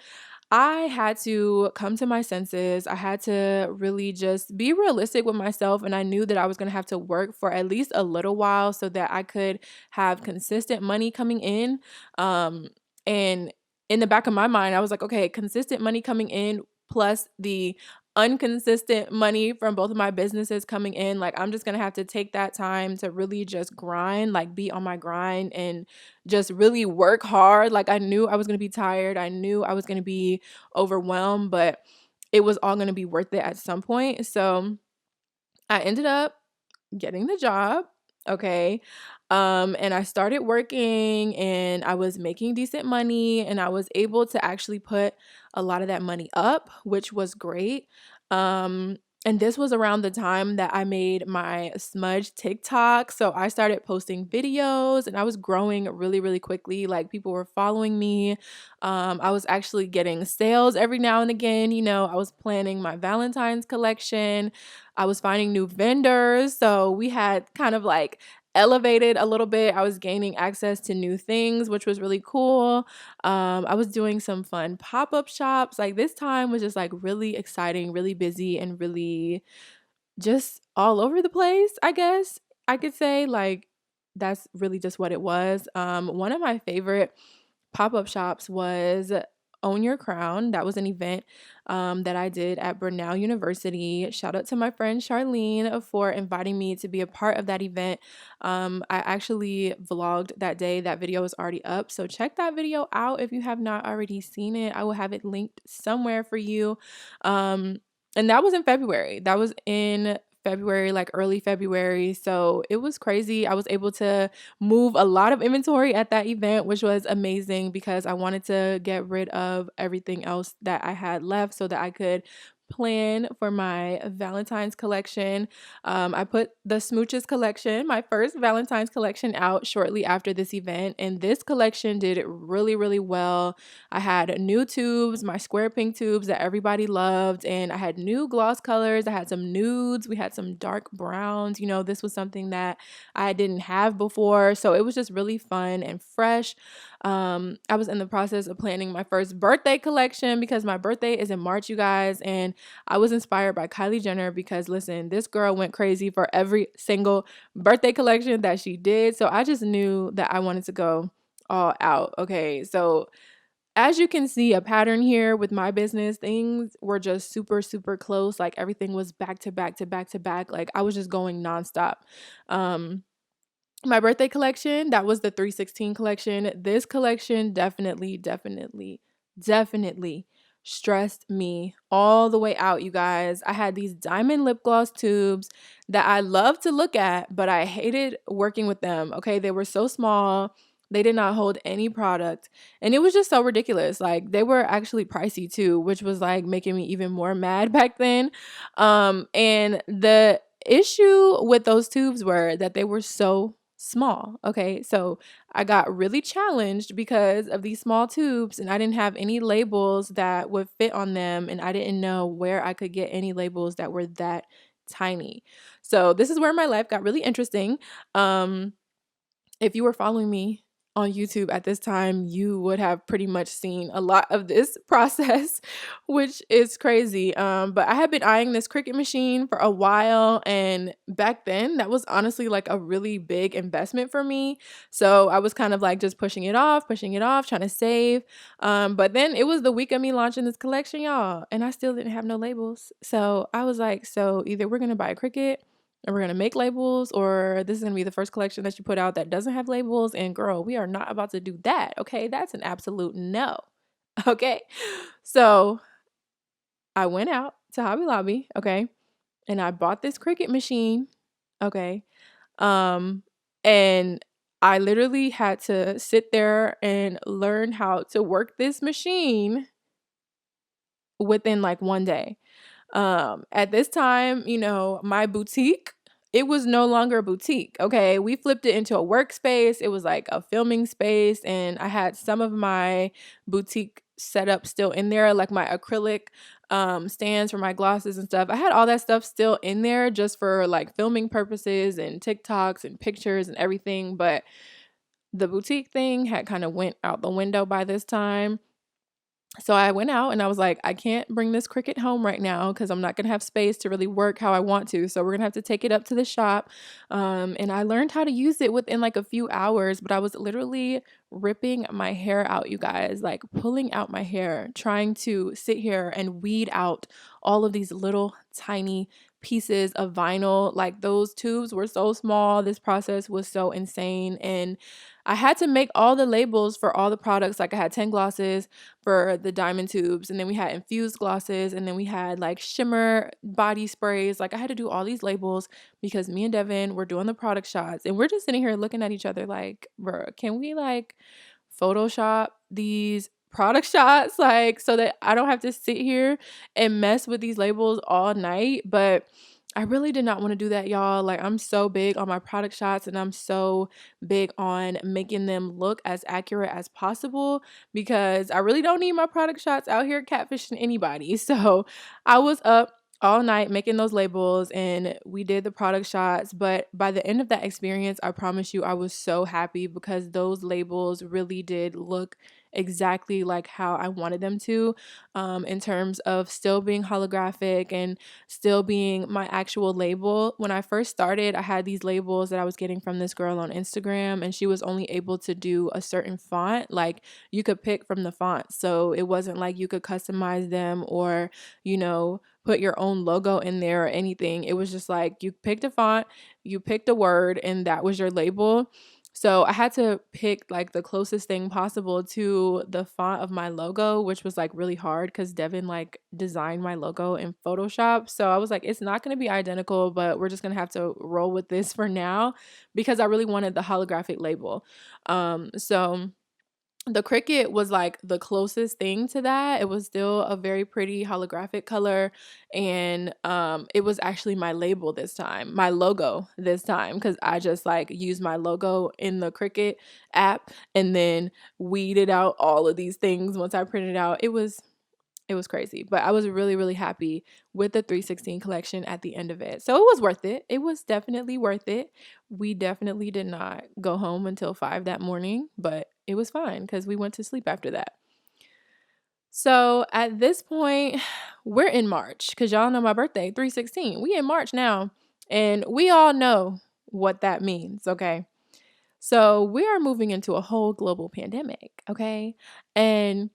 S1: I had to come to my senses. I had to really just be realistic with myself. And I knew that I was going to have to work for at least a little while so that I could have consistent money coming in. And in the back of my mind, I was like, okay, consistent money coming in plus the inconsistent money from both of my businesses coming in. Like, I'm just going to have to take that time to really just grind, like be on my grind and just really work hard. Like, I knew I was going to be tired. I knew I was going to be overwhelmed, but it was all going to be worth it at some point. So I ended up getting the job. Okay. And I started working and I was making decent money and I was able to actually put a lot of that money up, which was great. Um, and this was around the time that I made my Smudge TikTok. So I started posting videos and I was growing really, really quickly. Like people were following me. I was actually getting sales every now and again. I was planning my Valentine's collection. I was finding new vendors. So we had kind of like elevated a little bit. I was gaining access to new things, which was really cool. I was doing some fun pop-up shops. Like this time was just like really exciting, really busy, and really just all over the place, I guess I could say. Like that's really just what it was. One of my favorite pop-up shops was Own Your Crown. That was an event that I did at Burnell University. Shout out to my friend Charlene for inviting me to be a part of that event. I actually vlogged that day. That video is already up. So check that video out if you have not already seen it. I will have it linked somewhere for you. And that was in February. That was in February, like early February. So it was crazy. I was able to move a lot of inventory at that event, which was amazing because I wanted to get rid of everything else that I had left so that I could plan for my Valentine's collection. I put the Smooches collection, my first Valentine's collection, out shortly after this event, and this collection did really, really well. I had new tubes, my square pink tubes that everybody loved, and I had new gloss colors. I had some nudes, we had some dark browns. This was something that I didn't have before, so it was just really fun and fresh. I was in the process of planning my first birthday collection because my birthday is in March, you guys, and I was inspired by Kylie Jenner because listen, this girl went crazy for every single birthday collection that she did. So I just knew that I wanted to go all out. Okay, so as you can see a pattern here with my business, things were just super, super close. Like everything was back to back to back to back. Like I was just going nonstop. My birthday collection, that was the 316 collection. This collection definitely stressed me all the way out, you guys. I had these diamond lip gloss tubes that I love to look at, but I hated working with them. Okay, they were so small. They did not hold any product. And it was just so ridiculous. Like they were actually pricey too, which was like making me even more mad back then. And the issue with those tubes were that they were so small. Okay, so I got really challenged because of these small tubes and I didn't have any labels that would fit on them, and I didn't know where I could get any labels that were that tiny. So this is where my life got really interesting. If you were following me on YouTube at this time, you would have pretty much seen a lot of this process, which is crazy. But I had been eyeing this Cricut machine for a while, and back then that was honestly like a really big investment for me. So I was kind of like just pushing it off, trying to save. But then it was the week of me launching this collection, y'all, and I still didn't have no labels. So I was like, so either we're gonna buy a Cricut and we're gonna make labels, or this is gonna be the first collection that you put out that doesn't have labels. And girl, we are not about to do that. Okay, that's an absolute no. Okay, so I went out to Hobby Lobby. Okay, and I bought this Cricut machine. Okay, and I literally had to sit there and learn how to work this machine within like one day. At this time, my boutique, it was no longer a boutique. Okay. We flipped it into a workspace. It was like a filming space. And I had some of my boutique setup still in there, like my acrylic stands for my glosses and stuff. I had all that stuff still in there just for like filming purposes and TikToks and pictures and everything. But the boutique thing had kind of went out the window by this time. So I went out and I was like, I can't bring this Cricut home right now because I'm not going to have space to really work how I want to. So we're going to have to take it up to the shop. And I learned how to use it within like a few hours, but I was literally ripping my hair out, you guys, like pulling out my hair, trying to sit here and weed out all of these little tiny pieces of vinyl. Like those tubes were so small. This process was so insane. And I had to make all the labels for all the products. Like I had 10 glosses for the diamond tubes, and then we had infused glosses, and then we had like shimmer body sprays. Like I had to do all these labels because me and Devin were doing the product shots, and we're just sitting here looking at each other like, bro, can we like Photoshop these product shots, like, so that I don't have to sit here and mess with these labels all night? But I really did not want to do that, y'all. Like, I'm so big on my product shots, and I'm so big on making them look as accurate as possible because I really don't need my product shots out here catfishing anybody. So I was up all night making those labels, and we did the product shots. But by the end of that experience, I promise you, I was so happy because those labels really did look exactly like how I wanted them to, in terms of still being holographic and still being my actual label. When I first started, I had these labels that I was getting from this girl on Instagram, and she was only able to do a certain font. Like you could pick from the font. So it wasn't like you could customize them or, put your own logo in there or anything. It was just like you picked a font, you picked a word, and that was your label. So I had to pick like the closest thing possible to the font of my logo, which was like really hard because Devin like designed my logo in Photoshop. So I was like, it's not going to be identical, but we're just going to have to roll with this for now because I really wanted the holographic label. So the Cricut was like the closest thing to that. It was still a very pretty holographic color, and it was actually my label this time, my logo this time, because I just like used my logo in the Cricut app and then weeded out all of these things once I printed it out. It was crazy, but I was really, really happy with the 316 collection at the end of it. So it was worth it. It was definitely worth it. We definitely did not go home until 5 that morning, but it was fine because we went to sleep after that. So at this point, we're in March because y'all know my birthday, 316. We in March now, and we all know what that means, okay? So we are moving into a whole global pandemic, okay? And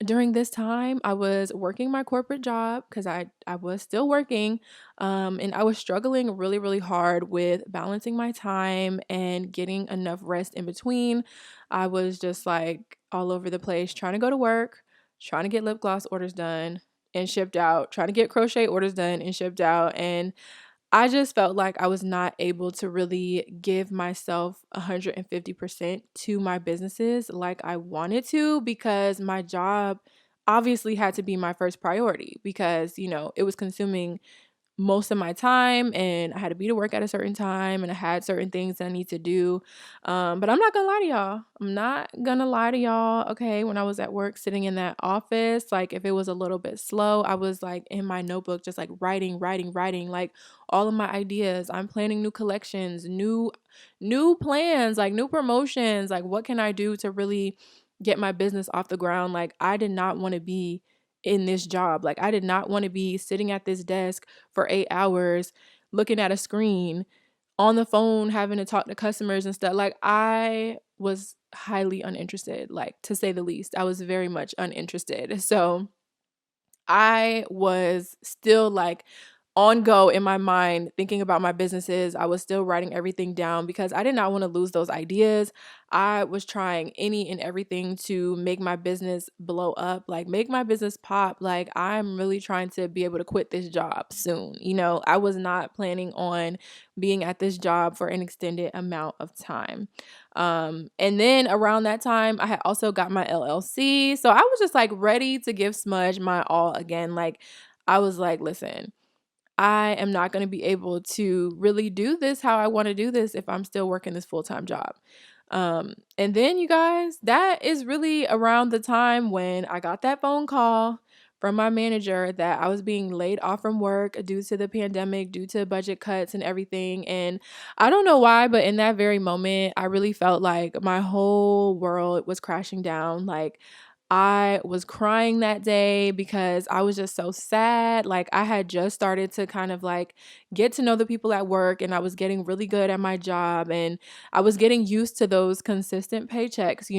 S1: during this time, I was working my corporate job because I was still working, and I was struggling really, really hard with balancing my time and getting enough rest in between. I was just like all over the place trying to go to work, trying to get lip gloss orders done and shipped out, trying to get crochet orders done and shipped out. And I just felt like I was not able to really give myself 150% to my businesses like I wanted to because my job obviously had to be my first priority because, it was consuming most of my time, and I had to be to work at a certain time, and I had certain things that I need to do. But I'm not gonna lie to y'all. I'm not gonna lie to y'all. Okay, when I was at work sitting in that office, like if it was a little bit slow, I was like in my notebook just like writing, like all of my ideas. I'm planning new collections, new plans, like new promotions, like what can I do to really get my business off the ground. Like I did not want to be in this job. Like I did not want to be sitting at this desk for 8 hours looking at a screen on the phone having to talk to customers and stuff. Like I was highly uninterested, like to say the least. I was very much uninterested. So I was still like on go in my mind thinking about my businesses. I was still writing everything down because I did not want to lose those ideas. I was trying any and everything to make my business blow up, like make my business pop. Like I'm really trying to be able to quit this job soon. I was not planning on being at this job for an extended amount of time. And then around that time, I had also got my LLC. So I was just like ready to give Smudge my all again. Like I was like, listen, I am not going to be able to really do this how I want to do this if I'm still working this full-time job. And then you guys, that is really around the time when I got that phone call from my manager that I was being laid off from work due to the pandemic, due to budget cuts and everything. And I don't know why, but in that very moment, I really felt like my whole world was crashing down. Like I was crying that day because I was just so sad. Like I had just started to kind of like get to know the people at work, and I was getting really good at my job, and I was getting used to those consistent paychecks,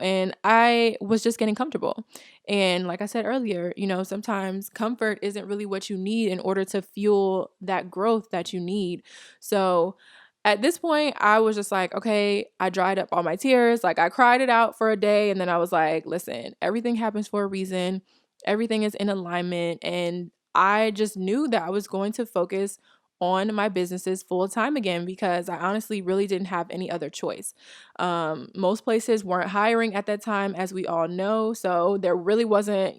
S1: and I was just getting comfortable. And like I said earlier, sometimes comfort isn't really what you need in order to fuel that growth that you need. So at this point, I was just like, okay, I dried up all my tears. Like I cried it out for a day. And then I was like, listen, everything happens for a reason. Everything is in alignment. And I just knew that I was going to focus on my businesses full time again because I honestly really didn't have any other choice. Most places weren't hiring at that time, as we all know. So there really wasn't,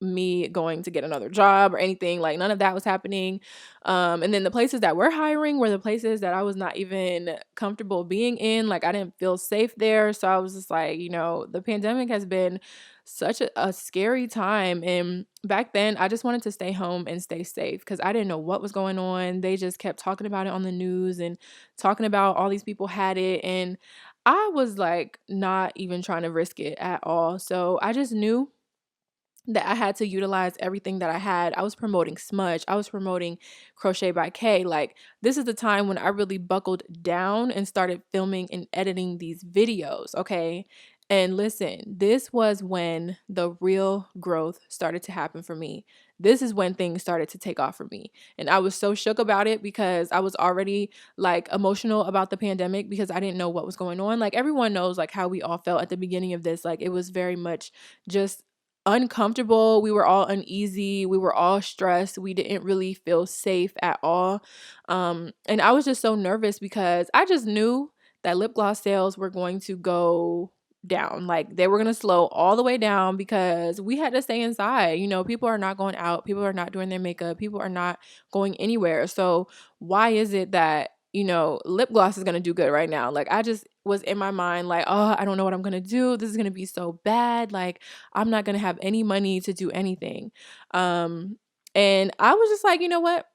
S1: me going to get another job or anything. Like none of that was happening. And then the places that were hiring were the places that I was not even comfortable being in. Like I didn't feel safe there. So I was just like, the pandemic has been such a scary time. And back then, I just wanted to stay home and stay safe because I didn't know what was going on. They just kept talking about it on the news and talking about all these people had it. And I was like, not even trying to risk it at all. So I just knew that I had to utilize everything that I had. I was promoting Smudge. I was promoting Crochet by K. Like this is the time when I really buckled down and started filming and editing these videos, okay? And listen, this was when the real growth started to happen for me. This is when things started to take off for me. And I was so shook about it because I was already like emotional about the pandemic because I didn't know what was going on. Like everyone knows like how we all felt at the beginning of this. Like it was very much just uncomfortable. We were all uneasy. We were all stressed. We didn't really feel safe at all. And I was just so nervous because I just knew that lip gloss sales were going to go down. Like they were going to slow all the way down because we had to stay inside. People are not going out. People are not doing their makeup. People are not going anywhere. So why is it that lip gloss is going to do good right now? Like I just was in my mind like, oh, I don't know what I'm going to do. This is going to be so bad. Like I'm not going to have any money to do anything. And I was just like, you know what?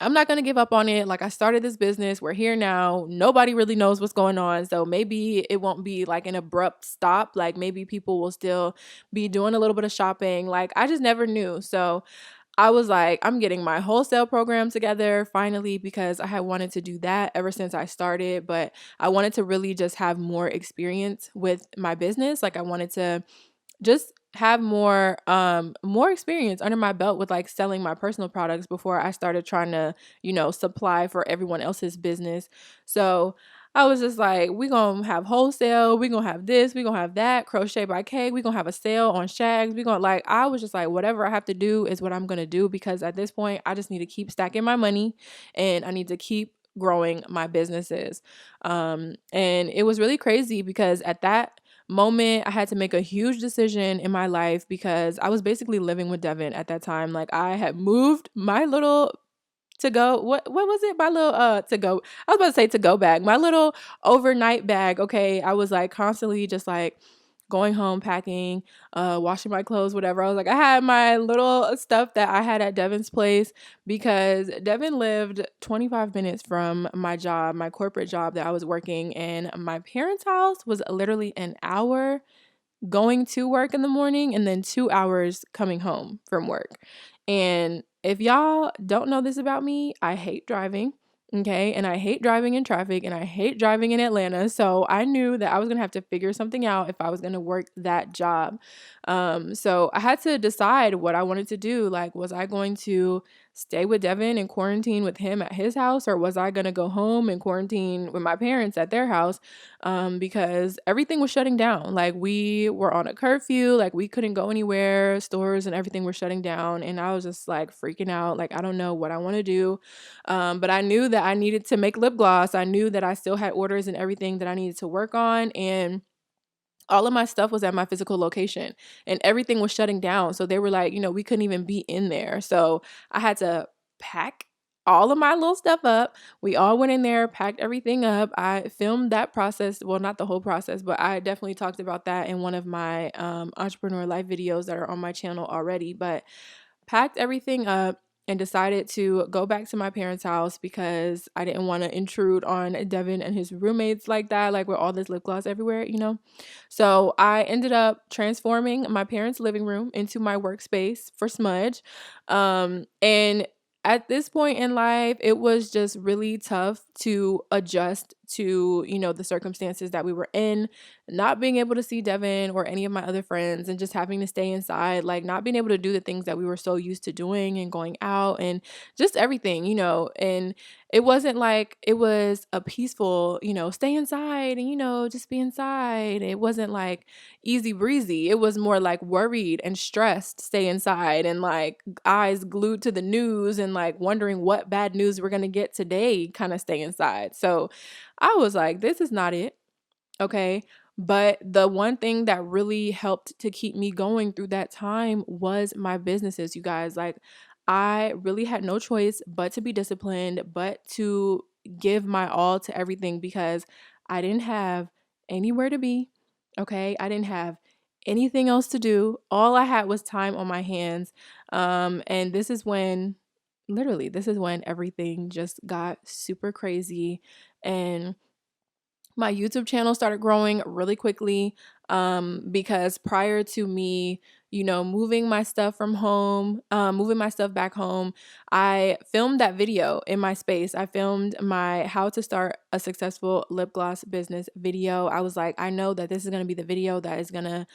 S1: I'm not going to give up on it. Like I started this business. We're here now. Nobody really knows what's going on. So maybe it won't be like an abrupt stop. Like maybe people will still be doing a little bit of shopping. Like I just never knew. So I was like, I'm getting my wholesale program together finally because I had wanted to do that ever since I started, but I wanted to really just have more experience with my business. Like I wanted to just have more experience under my belt with like selling my personal products before I started trying to, supply for everyone else's business. So I was just like, we gonna have wholesale, we gonna have this, we gonna have that, Crochet by Cake, we gonna have a sale on Shags, we gonna like, I was just like, whatever I have to do is what I'm gonna do because at this point I just need to keep stacking my money and I need to keep growing my businesses. And it was really crazy because at that moment, I had to make a huge decision in my life because I was basically living with Devin at that time. Like, I had moved my little to go, what was it, my little to go, I was about to say to go bag, my little overnight bag. Okay, I was like constantly just like going home, packing, washing my clothes, whatever. I was like, I had my little stuff that I had at Devin's place because Devin lived 25 minutes from my job, my corporate job that I was working, and my parents' house was literally an hour going to work in the morning and then 2 hours coming home from work. And if y'all don't know this about me, I hate driving. Okay. And I hate driving in traffic and I hate driving in Atlanta. So I knew that I was going to have to figure something out if I was going to work that job. So I had to decide what I wanted to do. Like, was I going to stay with Devin and quarantine with him at his house, or was I going to go home and quarantine with my parents at their house? Because everything was shutting down. Like, we were on a curfew, like we couldn't go anywhere, stores and everything were shutting down. And I was just like freaking out. Like, I don't know what I want to do. But I knew that I needed to make lip gloss. I knew that I still had orders and everything that I needed to work on. And all of my stuff was at my physical location and everything was shutting down. So they were like, we couldn't even be in there. So I had to pack all of my little stuff up. We all went in there, packed everything up. I filmed that process. Well, not the whole process, but I definitely talked about that in one of my entrepreneur life videos that are on my channel already. But packed everything up and decided to go back to my parents' house because I didn't want to intrude on Devin and his roommates like that, like with all this lip gloss everywhere. So I ended up transforming my parents' living room into my workspace for Smudge. And at this point in life, it was just really tough to adjust to, the circumstances that we were in, not being able to see Devin or any of my other friends and just having to stay inside, like not being able to do the things that we were so used to doing and going out and just everything. And it wasn't like it was a peaceful, stay inside and, just be inside. It wasn't like easy breezy. It was more like worried and stressed, stay inside and like eyes glued to the news and like wondering what bad news we're going to get today, kind of stay inside. So I was like, this is not it. Okay. But the one thing that really helped to keep me going through that time was my businesses, you guys. Like, I really had no choice but to be disciplined, but to give my all to everything because I didn't have anywhere to be. Okay. I didn't have anything else to do. All I had was time on my hands. And this is when everything just got super crazy. And my YouTube channel started growing really quickly because prior to me, moving my stuff from home, moving my stuff back home, I filmed that video in my space. I filmed my how to start a successful lip gloss business video. I was like, I know that this is going to be the video that is going to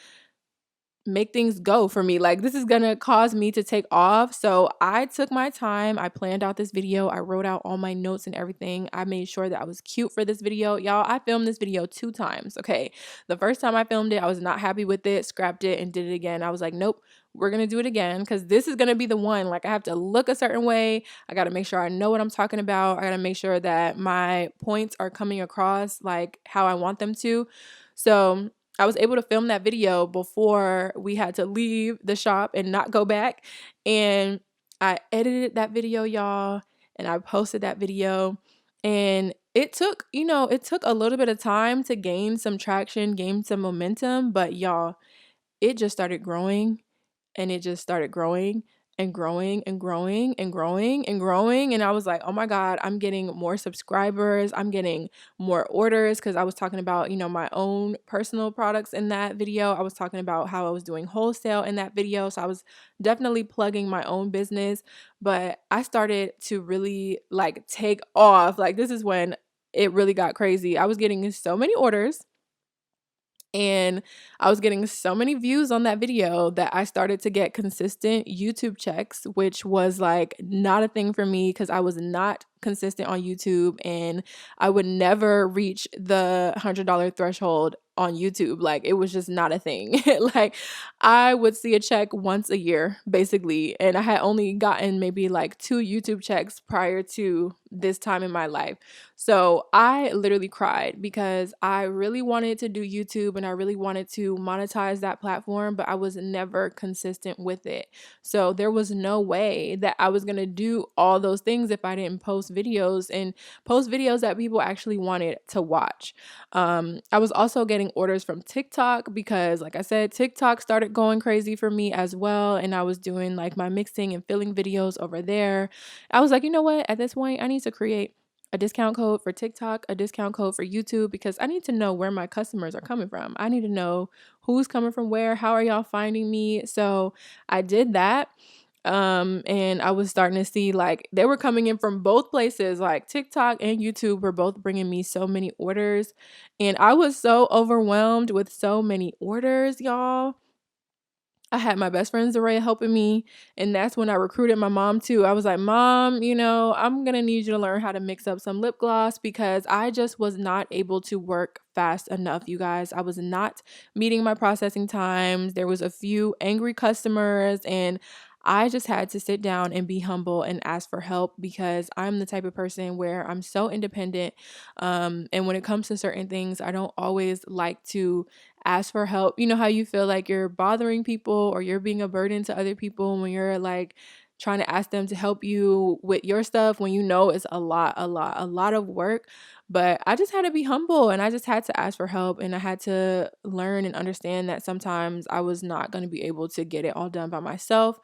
S1: make things go for me. Like, this is gonna cause me to take off. So I took my time. I planned out this video. I wrote out all my notes and everything. I made sure that I was cute for this video. Y'all, I filmed this video 2 times. Okay. The first time I filmed it, I was not happy with it, scrapped it and did it again. I was like, nope, we're gonna do it again because this is gonna be the one. Like, I have to look a certain way. I gotta make sure I know what I'm talking about. I gotta make sure that my points are coming across like how I want them to. So I was able to film that video before we had to leave the shop and not go back. And I edited that video, y'all, and I posted that video. And it took a little bit of time to gain some traction, gain some momentum, but y'all, it just started growing and it just started growing and growing and growing and growing and growing. And I was like, oh my God, I'm getting more subscribers. I'm getting more orders because I was talking about, my own personal products in that video. I was talking about how I was doing wholesale in that video. So I was definitely plugging my own business, but I started to really like take off. Like, this is when it really got crazy. I was getting so many orders. And I was getting so many views on that video that I started to get consistent YouTube checks, which was like not a thing for me because I was not consistent on YouTube and I would never reach the $100 threshold on YouTube. Like, it was just not a thing. Like, I would see a check once a year basically, and I had only gotten maybe like 2 YouTube checks prior to this time in my life. So I literally cried because I really wanted to do YouTube and I really wanted to monetize that platform, but I was never consistent with it. So there was no way that I was going to do all those things if I didn't post videos and post videos that people actually wanted to watch. I was also getting orders from TikTok because, like I said, TikTok started going crazy for me as well. And I was doing like my mixing and filling videos over there. I was like, you know what? At this point, I need to create a discount code for TikTok, a discount code for YouTube, because I need to know where my customers are coming from. I need to know who's coming from where, how are y'all finding me? So I did that. And I was starting to see like they were coming in from both places, like TikTok and YouTube were both bringing me so many orders. And I was so overwhelmed with so many orders, y'all. I had my best friend Zaria helping me, and that's when I recruited my mom too. I was like, Mom, I'm gonna need you to learn how to mix up some lip gloss because I just was not able to work fast enough, you guys. I was not meeting my processing times. There was a few angry customers, and I just had to sit down and be humble and ask for help because I'm the type of person where I'm so independent. And when it comes to certain things, I don't always like to ask for help. You know how you feel like you're bothering people or you're being a burden to other people when you're like trying to ask them to help you with your stuff when you know it's a lot of work. But I just had to be humble and I just had to ask for help and I had to learn and understand that sometimes I was not going to be able to get it all done by myself.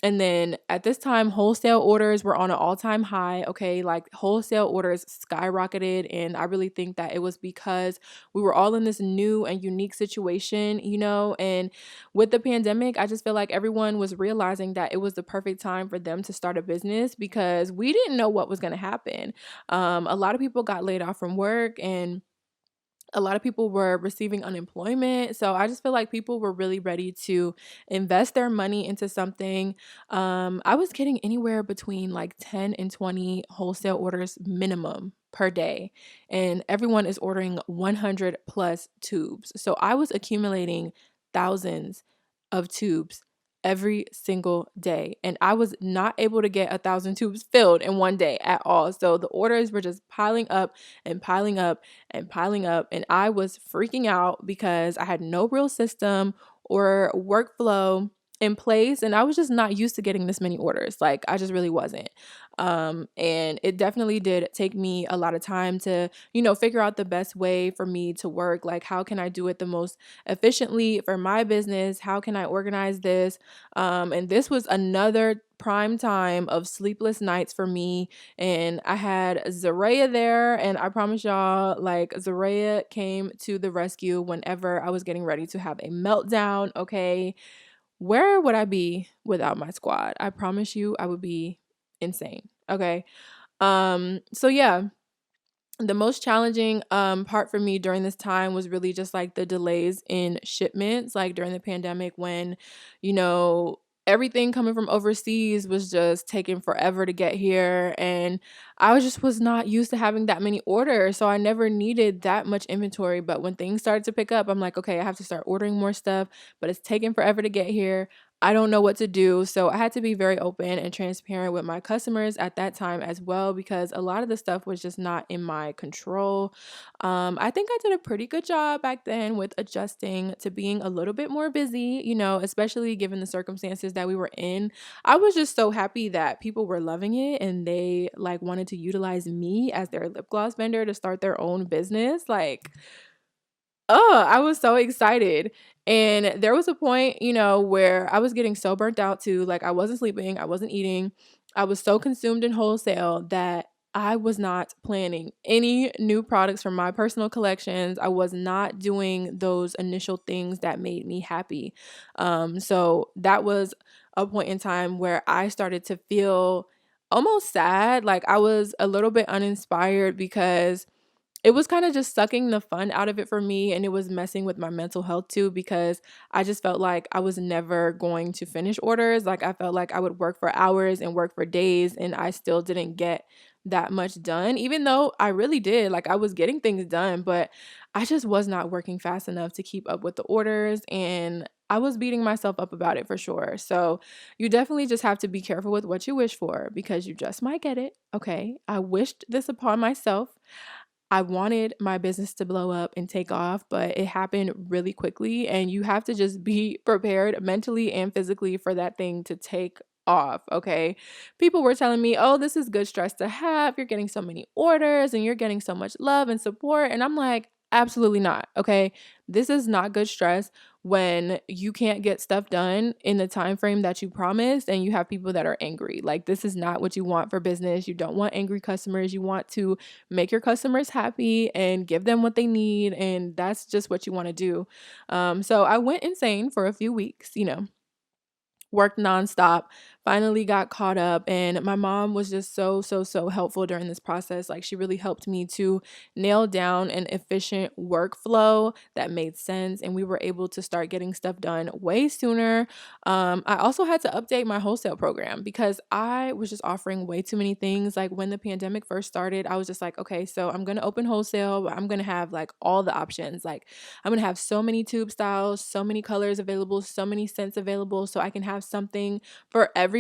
S1: And then at this time, wholesale orders were on an all-time high. Okay, like wholesale orders skyrocketed. And I really think that it was because we were all in this new and unique situation, and with the pandemic, I just feel like everyone was realizing that it was the perfect time for them to start a business because we didn't know what was going to happen. A lot of people got laid off from work and a lot of people were receiving unemployment. So I just feel like people were really ready to invest their money into something. I was getting anywhere between like 10 and 20 wholesale orders minimum per day. And everyone is ordering 100 plus tubes. So I was accumulating thousands of tubes every single day. And I was not able to get 1,000 tubes filled in one day at all. So the orders were just piling up and piling up and piling up. And I was freaking out because I had no real system or workflow in place. And I was just not used to getting this many orders. Like, I just really wasn't. And it definitely did take me a lot of time to, figure out the best way for me to work. Like, how can I do it the most efficiently for my business? How can I organize this? And this was another prime time of sleepless nights for me. And I had Zaria there, and I promise y'all, like, Zaria came to the rescue whenever I was getting ready to have a meltdown. Okay, where would I be without my squad? I promise you, I would be insane. Okay. So yeah, the most challenging part for me during this time was really just like the delays in shipments, like during the pandemic when, you know, everything coming from overseas was just taking forever to get here, and I just was not used to having that many orders, so I never needed that much inventory. But when things started to pick up, I'm like, okay, I have to start ordering more stuff, but it's taking forever to get here. I don't know what to do. So I had to be very open and transparent with my customers at that time as well, because a lot of the stuff was just not in my control. I think I did a pretty good job back then with adjusting to being a little bit more busy, especially given the circumstances that we were in. I was just so happy that people were loving it and they like wanted to utilize me as their lip gloss vendor to start their own business. Like, oh, I was so excited. And there was a point, where I was getting so burnt out too. Like, I wasn't sleeping, I wasn't eating. I was so consumed in wholesale that I was not planning any new products from my personal collections. I was not doing those initial things that made me happy. So that was a point in time where I started to feel almost sad. Like, I was a little bit uninspired because it was kind of just sucking the fun out of it for me, and it was messing with my mental health too, because I just felt like I was never going to finish orders. Like I felt like I would work for hours and work for days and I still didn't get that much done, even though I really did. Like I was getting things done, but I just was not working fast enough to keep up with the orders, and I was beating myself up about it for sure. So you definitely just have to be careful with what you wish for, because you just might get it. Okay, I wished this upon myself. I wanted my business to blow up and take off, but it happened really quickly. And you have to just be prepared mentally and physically for that thing to take off. Okay. People were telling me, oh, this is good stress to have. You're getting so many orders and you're getting so much love and support. And I'm like, absolutely not. Okay. This is not good stress when you can't get stuff done in the time frame that you promised and you have people that are angry. Like, this is not what you want for business. You don't want angry customers. You want to make your customers happy and give them what they need, and that's just what you want to do. So I went insane for a few weeks, worked nonstop, finally got caught up. And my mom was just so helpful during this process. Like, she really helped me to nail down an efficient workflow that made sense. And we were able to start getting stuff done way sooner. I also had to update my wholesale program because I was just offering way too many things. Like, when the pandemic first started, I was just like, okay, so I'm going to open wholesale, but I'm going to have like all the options. Like, I'm going to have so many tube styles, so many colors available, so many scents available, so I can have something for everyone.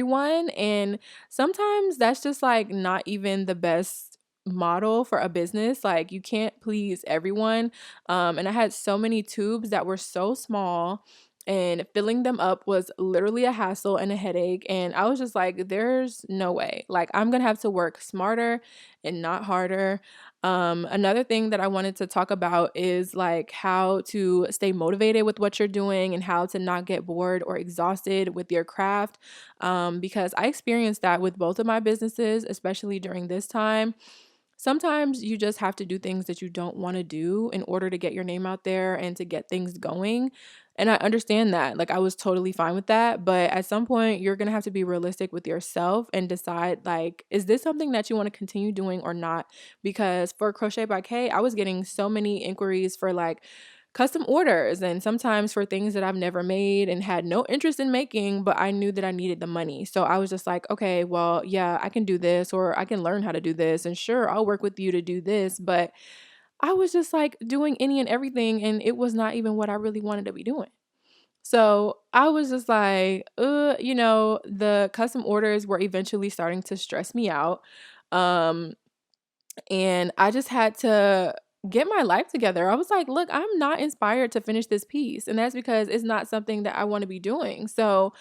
S1: And sometimes that's just like not even the best model for a business. Like, you can't please everyone. And I had so many tubes that were so small, and filling them up was literally a hassle and a headache. And I was just like, there's no way. Like, I'm gonna have to work smarter and not harder. Another thing that I wanted to talk about is like how to stay motivated with what you're doing and how to not get bored or exhausted with your craft. Because I experienced that with both of my businesses, especially during this time. Sometimes you just have to do things that you don't want to do in order to get your name out there and to get things going. And I understand that. Like, I was totally fine with that. But at some point, you're going to have to be realistic with yourself and decide, like, is this something that you want to continue doing or not? Because for Crochet by K, I was getting so many inquiries for like custom orders and sometimes for things that I've never made and had no interest in making, but I knew that I needed the money. So I was just like, okay, well, yeah, I can do this, or I can learn how to do this. And sure, I'll work with you to do this. But I was just like doing any and everything, and it was not even what I really wanted to be doing. So I was just like, the custom orders were eventually starting to stress me out. Um, and I just had to get my life together. I was like, look, I'm not inspired to finish this piece. And that's because it's not something that I want to be doing. So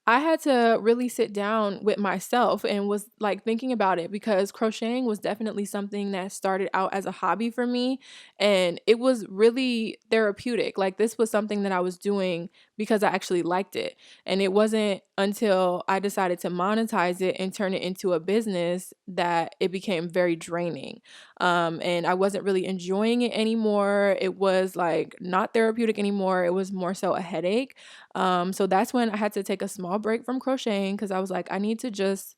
S1: I had to really sit down with myself and was like thinking about it, because crocheting was definitely something that started out as a hobby for me, and it was really therapeutic. Like, this was something that I was doing because I actually liked it. And it wasn't until I decided to monetize it and turn it into a business that it became very draining. And I wasn't really enjoying it anymore. It was like not therapeutic anymore. It was more so a headache. So that's when I had to take a small break from crocheting, because I was like, I need to just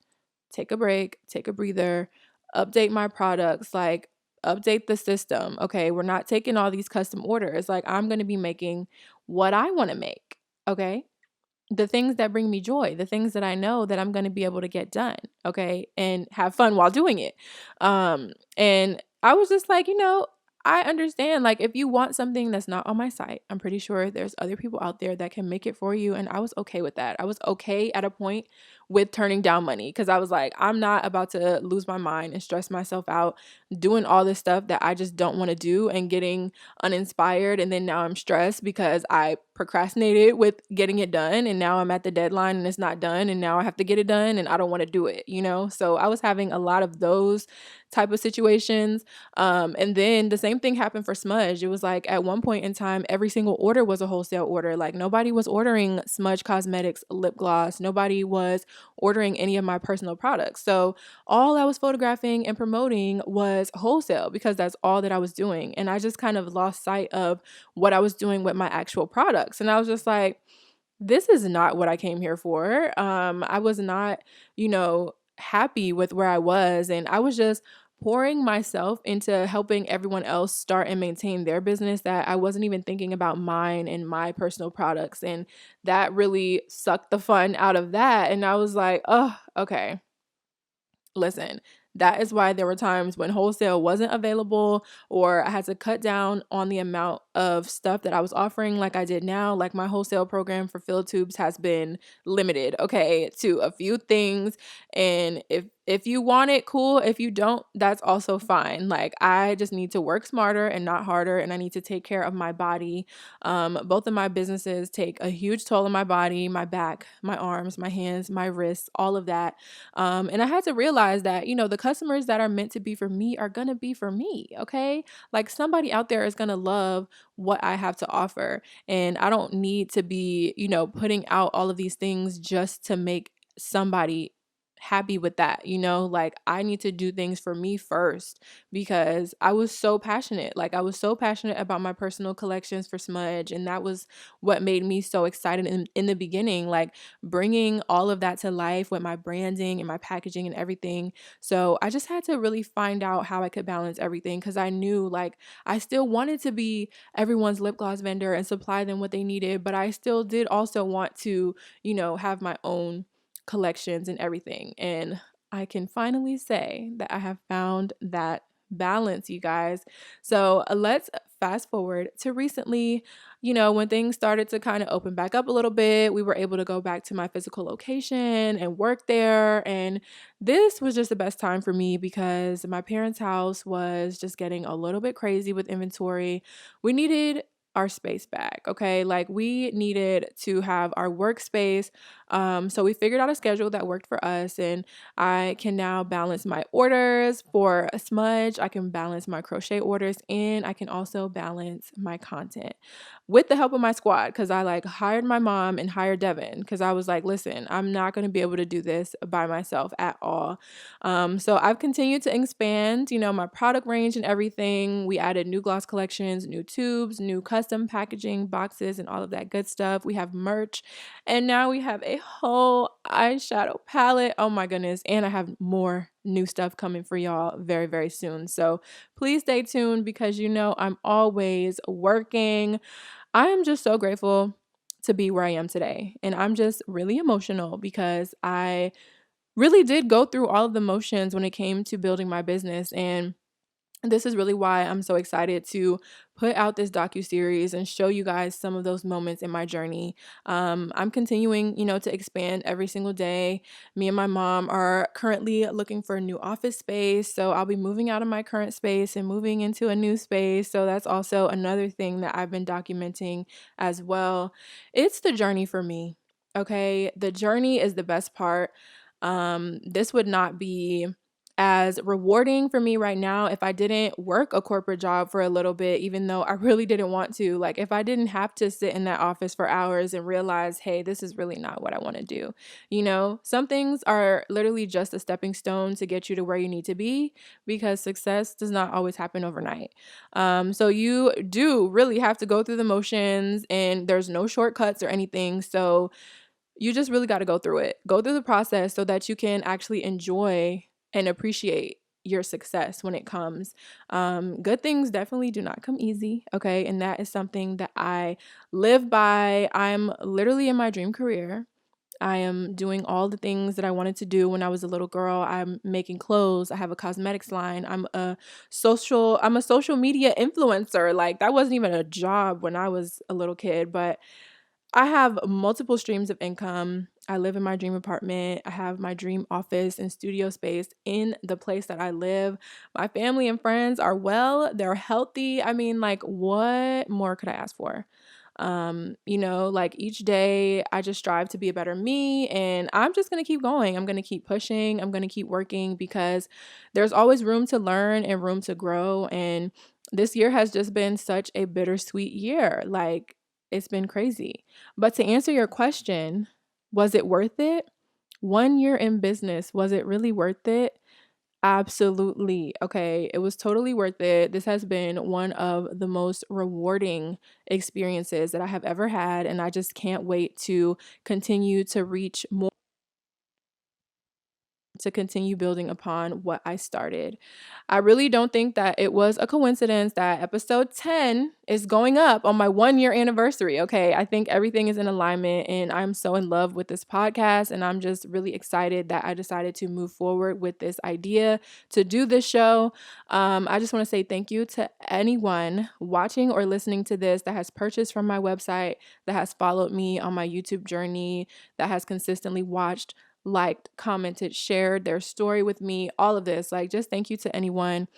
S1: take a break, take a breather, update my products, like update the system. Okay, we're not taking all these custom orders. Like, I'm going to be making what I want to make. Okay, the things that bring me joy, the things that I know that I'm going to be able to get done, okay, and have fun while doing it. And I was just like, I understand, like, if you want something that's not on my site, I'm pretty sure there's other people out there that can make it for you. And I was okay with that. I was okay at a point with turning down money, because I was like, I'm not about to lose my mind and stress myself out doing all this stuff that I just don't want to do and getting uninspired. And then now I'm stressed because I procrastinated with getting it done. And now I'm at the deadline and it's not done. And now I have to get it done and I don't want to do it. So I was having a lot of those type of situations. And then the same thing happened for Smudge. It was like at one point in time, every single order was a wholesale order. Like, nobody was ordering Smudge Cosmetics lip gloss. Nobody was ordering any of my personal products. So all I was photographing and promoting was wholesale, because that's all that I was doing. And I just kind of lost sight of what I was doing with my actual products. And I was just like, this is not what I came here for. I was not, happy with where I was. And I was just pouring myself into helping everyone else start and maintain their business that I wasn't even thinking about mine and my personal products. And that really sucked the fun out of that. And I was like, oh, okay. Listen, that is why there were times when wholesale wasn't available or I had to cut down on the amount of stuff that I was offering like I did now. Like my wholesale program for fill tubes has been limited, okay, to a few things. And if you want it, cool. If you don't, that's also fine. Like I just need to work smarter and not harder, and I need to take care of my body. Both of my businesses take a huge toll on my body, my back, my arms, my hands, my wrists, all of that. And I had to realize that, the customers that are meant to be for me are going to be for me. Okay. Like somebody out there is going to love what I have to offer. And I don't need to be, putting out all of these things just to make somebody happy with that. Like I need to do things for me first because I was so passionate. Like I was so passionate about my personal collections for Smudge. And that was what made me so excited in the beginning. Like bringing all of that to life with my branding and my packaging and everything. So I just had to really find out how I could balance everything because I knew like I still wanted to be everyone's lip gloss vendor and supply them what they needed, but I still did also want to, have my own collections and everything. And I can finally say that I have found that balance, you guys. So let's fast forward to recently, when things started to kind of open back up a little bit. We were able to go back to my physical location and work there. And this was just the best time for me because my parents' house was just getting a little bit crazy with inventory. We needed our space back, okay? Like we needed to have our workspace. So we figured out a schedule that worked for us, and I can now balance my orders for a Smudge. I can balance my crochet orders, and I can also balance my content with the help of my squad because I like hired my mom and hired Devin because I was like, listen, I'm not going to be able to do this by myself at all. So I've continued to expand, my product range and everything. We added new gloss collections, new tubes, new custom packaging, boxes, and all of that good stuff. We have merch, and now we have a whole eyeshadow palette. Oh my goodness. And I have more new stuff coming for y'all very, very soon. So please stay tuned because I'm always working. I am just so grateful to be where I am today. And I'm just really emotional because I really did go through all of the motions when it came to building my business. And this is really why I'm so excited to put out this docuseries and show you guys some of those moments in my journey. I'm continuing, to expand every single day. Me and my mom are currently looking for a new office space. So I'll be moving out of my current space and moving into a new space. So that's also another thing that I've been documenting as well. It's the journey for me. Okay. The journey is the best part. This would not be as rewarding for me right now if I didn't work a corporate job for a little bit, even though I really didn't want to. Like, if I didn't have to sit in that office for hours and realize, hey, this is really not what I want to do. Some things are literally just a stepping stone to get you to where you need to be because success does not always happen overnight. So you do really have to go through the motions, and there's no shortcuts or anything. So you just really got to go through it. Go through the process so that you can actually enjoy and appreciate your success when it comes. Good things definitely do not come easy, okay? And that is something that I live by. I'm literally in my dream career. I am doing all the things that I wanted to do when I was a little girl. I'm making clothes. I have a cosmetics line. I'm a social media influencer. Like that wasn't even a job when I was a little kid, but I have multiple streams of income. I live in my dream apartment. I have my dream office and studio space in the place that I live. My family and friends are well, they're healthy. I mean, like, what more could I ask for? Like each day I just strive to be a better me, and I'm just going to keep going. I'm going to keep pushing. I'm going to keep working because there's always room to learn and room to grow. And this year has just been such a bittersweet year. Like, it's been crazy. But to answer your question, was it worth it? 1 year in business, was it really worth it? Absolutely. Okay. It was totally worth it. This has been one of the most rewarding experiences that I have ever had. And I just can't wait to continue to reach more to continue building upon what I started. I really don't think that it was a coincidence that episode 10 is going up on my 1 year anniversary. Okay. I think everything is in alignment and I'm so in love with this podcast. And I'm just really excited that I decided to move forward with this idea to do this show. I just want to say thank you to anyone watching or listening to this that has purchased from my website, that has followed me on my YouTube journey, that has consistently watched, liked, commented, shared their story with me, all of this. Like, just thank you to anyone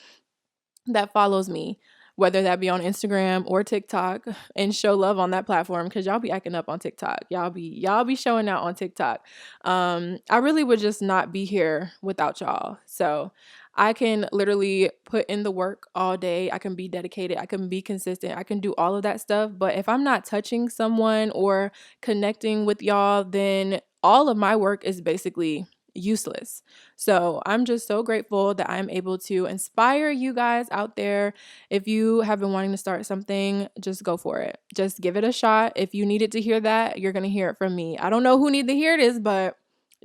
S1: that follows me, whether that be on Instagram or TikTok, and show love on that platform, because y'all be acting up on TikTok. Y'all be showing out on TikTok. I really would just not be here without y'all. So I can literally put in the work all day. I can be dedicated. I can be consistent. I can do all of that stuff. But if I'm not touching someone or connecting with y'all, then all of my work is basically useless. So I'm just so grateful that I'm able to inspire you guys out there. If you have been wanting to start something, just go for it. Just give it a shot. If you needed to hear that, you're going to hear it from me. I don't know who need to hear this, but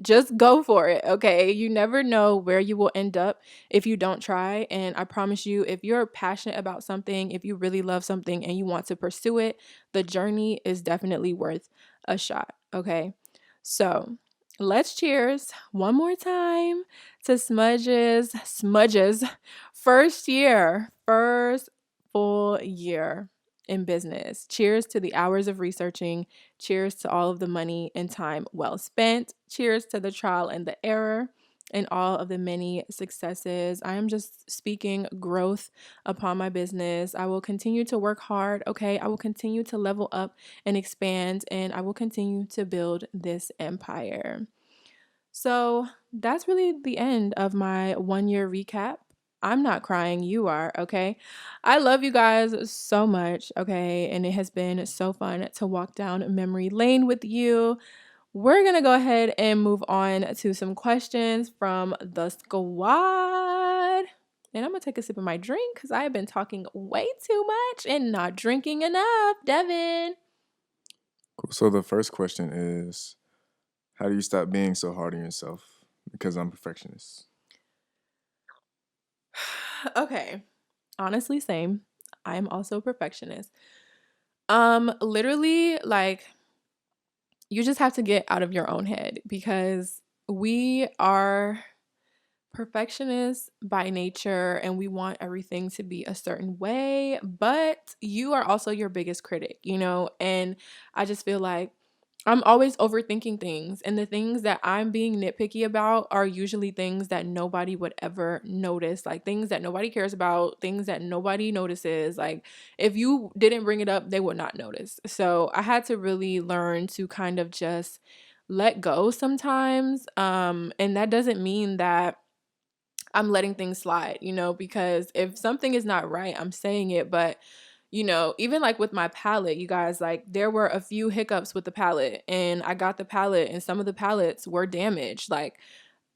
S1: just go for it, okay? You never know where you will end up if you don't try. And I promise you, if you're passionate about something, if you really love something and you want to pursue it, the journey is definitely worth a shot, okay? So let's cheers one more time to Smudge's first full year in business. Cheers to the hours of researching. Cheers to all of the money and time well spent. Cheers to the trial and the error and all of the many successes. I am just speaking growth upon my business. I will continue to work hard, okay? I will continue to level up and expand, and I will continue to build this empire. So that's really the end of my 1 year recap. I'm not crying, you are, okay? I love you guys so much, okay? And it has been so fun to walk down memory lane with you. We're going to go ahead and move on to some questions from the squad. And I'm going to take a sip of my drink because I have been talking way too much and not drinking enough. Devin.
S2: Cool. So the first question is, how do you stop being so hard on yourself? Because I'm a perfectionist.
S1: Okay. Honestly, same. I am also a perfectionist. Literally, like, you just have to get out of your own head, because we are perfectionists by nature and we want everything to be a certain way, but you are also your biggest critic, and I just feel like I'm always overthinking things, and the things that I'm being nitpicky about are usually things that nobody would ever notice, like things that nobody cares about, things that nobody notices. Like, if you didn't bring it up, they would not notice. So I had to really learn to kind of just let go sometimes. And that doesn't mean that I'm letting things slide, because if something is not right, I'm saying it. But, even like with my palette, you guys, like, there were a few hiccups with the palette, and I got the palette and some of the palettes were damaged. Like,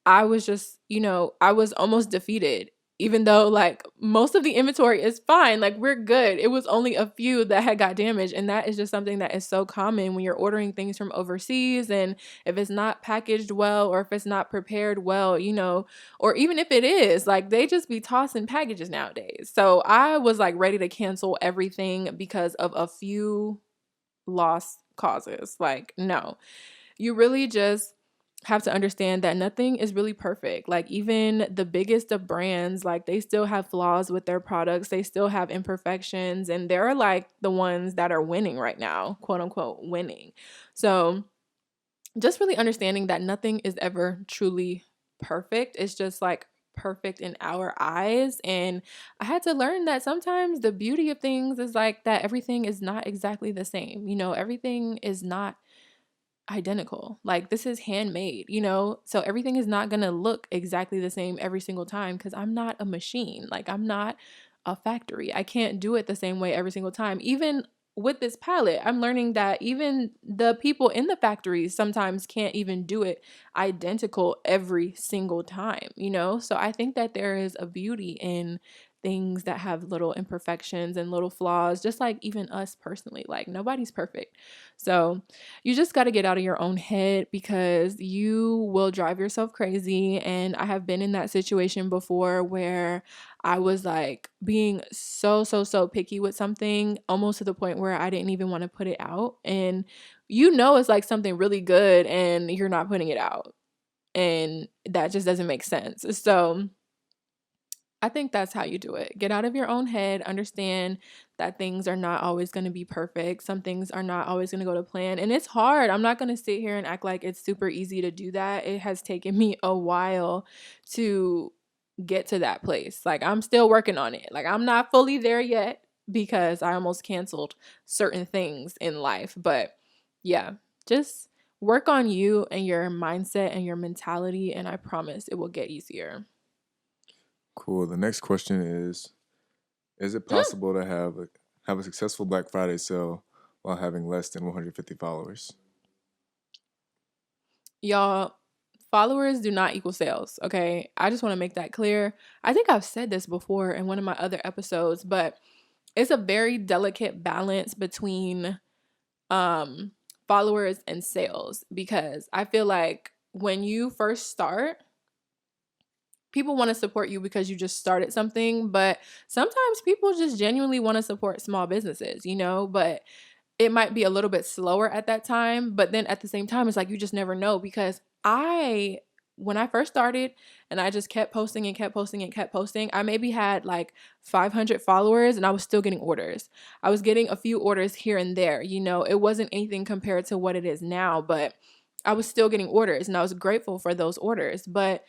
S1: I was just, I was almost defeated, even though like most of the inventory is fine. Like, we're good. It was only a few that had got damaged. And that is just something that is so common when you're ordering things from overseas. And if it's not packaged well, or if it's not prepared well, or even if it is, like, they just be tossing packages nowadays. So I was like ready to cancel everything because of a few lost causes. Like, no, you really just have to understand that nothing is really perfect. Like, even the biggest of brands, like, they still have flaws with their products. They still have imperfections, and they're like the ones that are winning right now, quote unquote winning. So just really understanding that nothing is ever truly perfect. It's just like perfect in our eyes. And I had to learn that sometimes the beauty of things is like that everything is not exactly the same. Everything is not identical. Like, this is handmade, so everything is not going to look exactly the same every single time, because I'm not a machine. Like, I'm not a factory. I can't do it the same way every single time. Even with this palette, I'm learning that even the people in the factories sometimes can't even do it identical every single time, so I think that there is a beauty in things that have little imperfections and little flaws, just like even us personally. Like, nobody's perfect. So you just got to get out of your own head, because you will drive yourself crazy. And I have been in that situation before where I was like being so picky with something, almost to the point where I didn't even want to put it out. And it's like something really good and you're not putting it out. And that just doesn't make sense. So I think that's how you do it. Get out of your own head, understand that things are not always going to be perfect. Some things are not always going to go to plan. And it's hard. I'm not going to sit here and act like it's super easy to do that. It has taken me a while to get to that place. Like, I'm still working on it. Like, I'm not fully there yet, because I almost canceled certain things in life. But yeah, just work on you and your mindset and your mentality, and I promise it will get easier.
S2: Cool. The next question is it possible to have a successful Black Friday sale while having less than 150 followers?
S1: Y'all, followers do not equal sales, okay? I just want to make that clear. I think I've said this before in one of my other episodes, but it's a very delicate balance between um followers and sales, because I feel like when you first start, people want to support you because you just started something, but sometimes people just genuinely want to support small businesses, but it might be a little bit slower at that time. But then at the same time, it's like you just never know, because when I first started and I just kept posting and kept posting and kept posting, I maybe had like 500 followers and I was still getting orders. I was getting a few orders here and there. It wasn't anything compared to what it is now, but I was still getting orders and I was grateful for those orders. But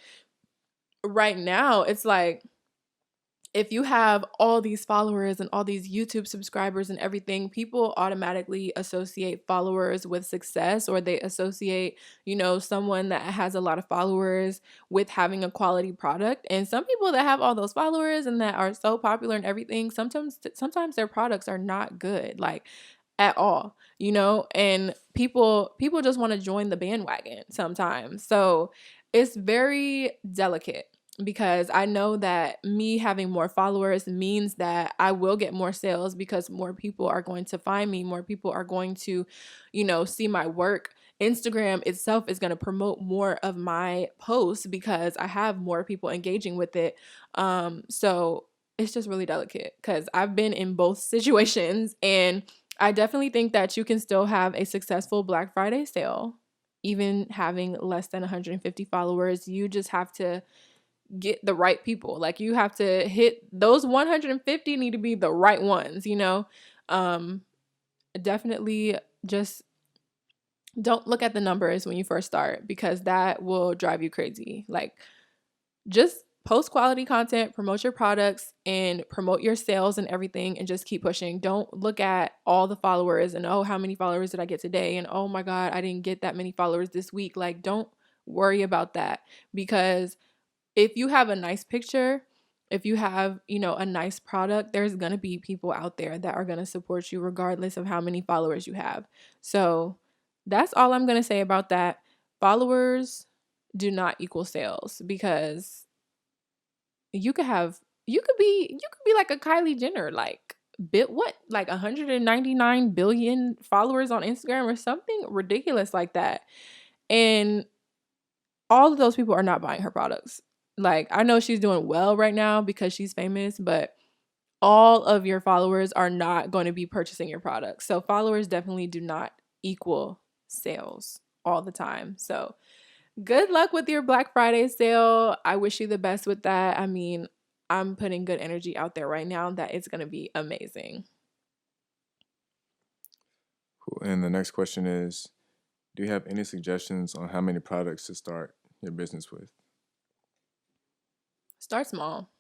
S1: right now, it's like, if you have all these followers and all these YouTube subscribers and everything, people automatically associate followers with success, or they associate, someone that has a lot of followers with having a quality product. And some people that have all those followers and that are so popular and everything, sometimes their products are not good, like at all, and people just want to join the bandwagon sometimes. So it's very delicate, because I know that me having more followers means that I will get more sales, because more people are going to find me, more people are going to, see my work. Instagram itself is going to promote more of my posts because I have more people engaging with it. So it's just really delicate, because I've been in both situations, and I definitely think that you can still have a successful Black Friday sale, even having less than 150 followers. You just have to get the right people. Like, you have to hit those 150, need to be the right ones, um definitely just don't look at the numbers when you first start, because that will drive you crazy. Like, just post quality content, promote your products, and promote your sales and everything, and just keep pushing. Don't look at all the followers and, oh, how many followers did I get today, and oh my god, I didn't get that many followers this week. Like, don't worry about that, because if you have a nice picture, if you have, a nice product, there's going to be people out there that are going to support you regardless of how many followers you have. So that's all I'm going to say about that. Followers do not equal sales, because you could be like a Kylie Jenner, like like 199 billion followers on Instagram or something ridiculous like that. And all of those people are not buying her products. Like, I know she's doing well right now because she's famous, but all of your followers are not going to be purchasing your products. So followers definitely do not equal sales all the time. So good luck with your Black Friday sale. I wish you the best with that. I mean, I'm putting good energy out there right now that it's going to be amazing.
S2: Cool. And the next question is, do you have any suggestions on how many products to start your business with?
S1: Start small.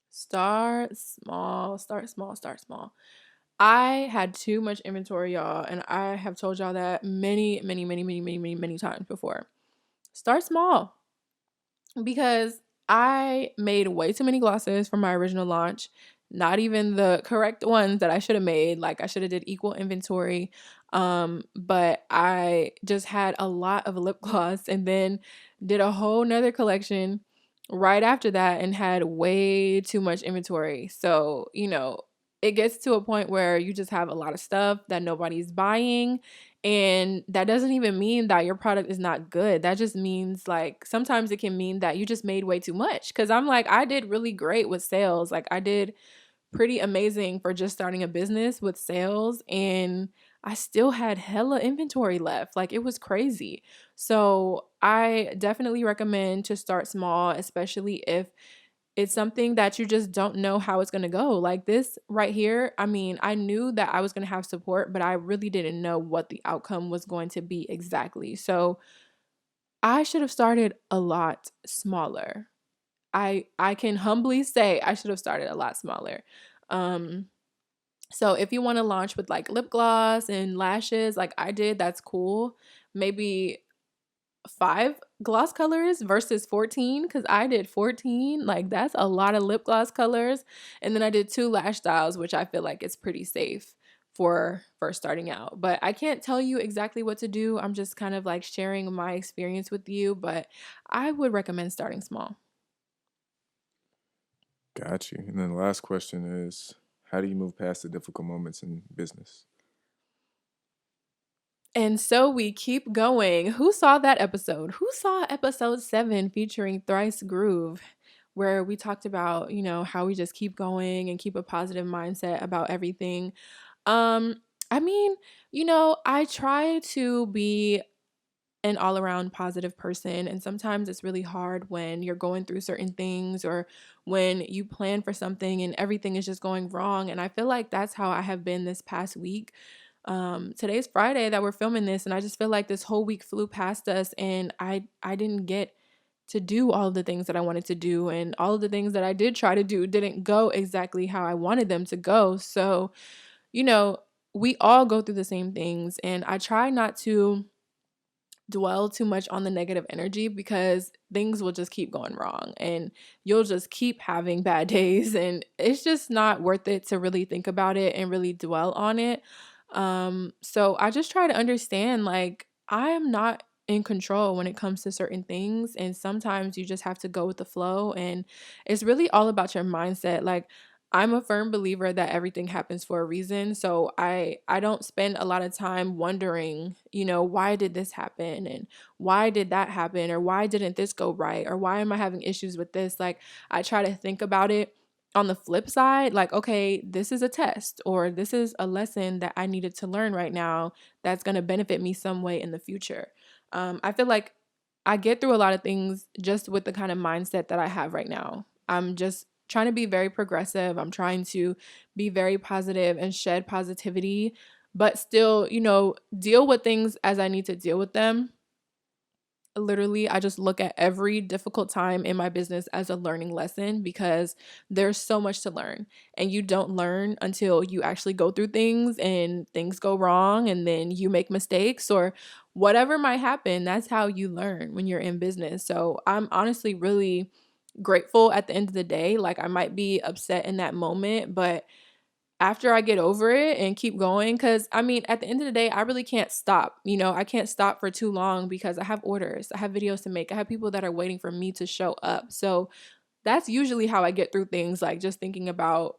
S1: Start small. Start small. Start small. I had too much inventory, y'all, and I have told y'all that many, many, many, many, many, many, many times before. Start small, because I made way too many glosses for my original launch. Not even the correct ones that I should have made. Like, I should have did equal inventory. But I just had a lot of lip gloss, and then did a whole nother collection right after that and had way too much inventory. So, it gets to a point where you just have a lot of stuff that nobody's buying. And that doesn't even mean that your product is not good. That just means like sometimes it can mean that you just made way too much. Cause I'm like, I did really great with sales. Like I did pretty amazing for just starting a business with sales, and I still had hella inventory left. Like it was crazy. So I definitely recommend to start small, especially if it's something that you just don't know how it's going to go. Like this right here, I mean, I knew that I was going to have support, but I really didn't know what the outcome was going to be exactly. So I should have started a lot smaller. I can humbly say I should have started a lot smaller. Um so if you want to launch with like lip gloss and lashes like I did, that's cool. Maybe 5 gloss colors versus 14, cuz I did 14. Like that's a lot of lip gloss colors. And then I did 2 lash styles, which I feel like it's pretty safe for first starting out. But I can't tell you exactly what to do. I'm just kind of like sharing my experience with you, but I would recommend starting small.
S2: Got you. And then the last question is, how do you move past the difficult moments in business?
S1: And so we keep going. Who saw that episode? Who saw episode 7 featuring Thrice Groove, where we talked about, how we just keep going and keep a positive mindset about everything? Um, I mean, I try to be an all around positive person. And sometimes it's really hard when you're going through certain things or when you plan for something and everything is just going wrong. And I feel like that's how I have been this past week. Today's Friday that we're filming this, and I just feel like this whole week flew past us, and I didn't get to do all of the things that I wanted to do, and all of the things that I did try to do didn't go exactly how I wanted them to go. So, you know, we all go through the same things, and I try not to dwell too much on the negative energy because things will just keep going wrong and you'll just keep having bad days, and it's just not worth it to really think about it and really dwell on it. So I just try to understand like I am not in control when it comes to certain things, and sometimes you just have to go with the flow, and it's really all about your mindset. Like I'm a firm believer that everything happens for a reason. So I don't spend a lot of time wondering, why did this happen and why did that happen or why didn't this go right or why am I having issues with this? Like I try to think about it on the flip side, like okay, this is a test or this is a lesson that I needed to learn right now that's going to benefit me some way in the future. I feel like I get through a lot of things just with the kind of mindset that I have right now. I'm just trying to be very progressive. I'm trying to be very positive and shed positivity, but still, deal with things as I need to deal with them. Literally, I just look at every difficult time in my business as a learning lesson because there's so much to learn. And you don't learn until you actually go through things and things go wrong and then you make mistakes or whatever might happen. That's how you learn when you're in business. So I'm honestly really grateful at the end of the day. Like I might be upset in that moment, but after I get over it and keep going, because I mean, at the end of the day, I really can't stop. I can't stop for too long because I have orders, I have videos to make, I have people that are waiting for me to show up. So that's usually how I get through things, like just thinking about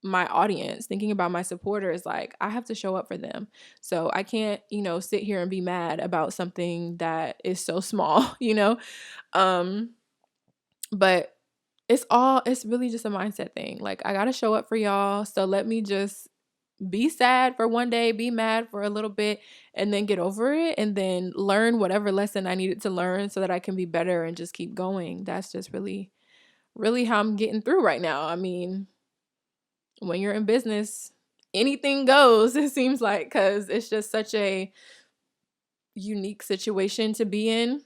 S1: my audience, thinking about my supporters. Like I have to show up for them. So I can't, sit here and be mad about something that is so small, Um, but it's really just a mindset thing. Like I gotta show up for y'all. So let me just be sad for one day, be mad for a little bit, and then get over it and then learn whatever lesson I needed to learn so that I can be better and just keep going. That's just really, really how I'm getting through right now. I mean, when you're in business, anything goes, it seems like, because it's just such a unique situation to be in.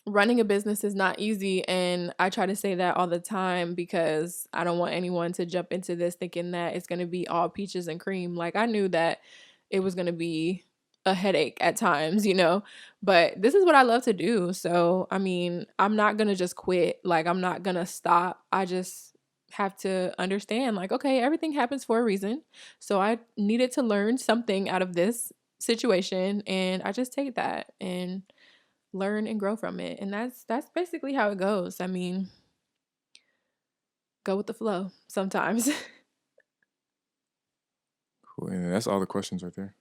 S1: Running a business is not easy, and I try to say that all the time because I don't want anyone to jump into this thinking that it's going to be all peaches and cream. Like I knew that it was going to be a headache at times, but this is what I love to do. So I mean, I'm not going to just quit. Like I'm not going to stop. I just have to understand like okay, everything happens for a reason. So I needed to learn something out of this situation, and I just take that, and learn and grow from it. And that's basically how it goes. I mean, go with the flow sometimes.
S2: Cool. And that's all the questions right there.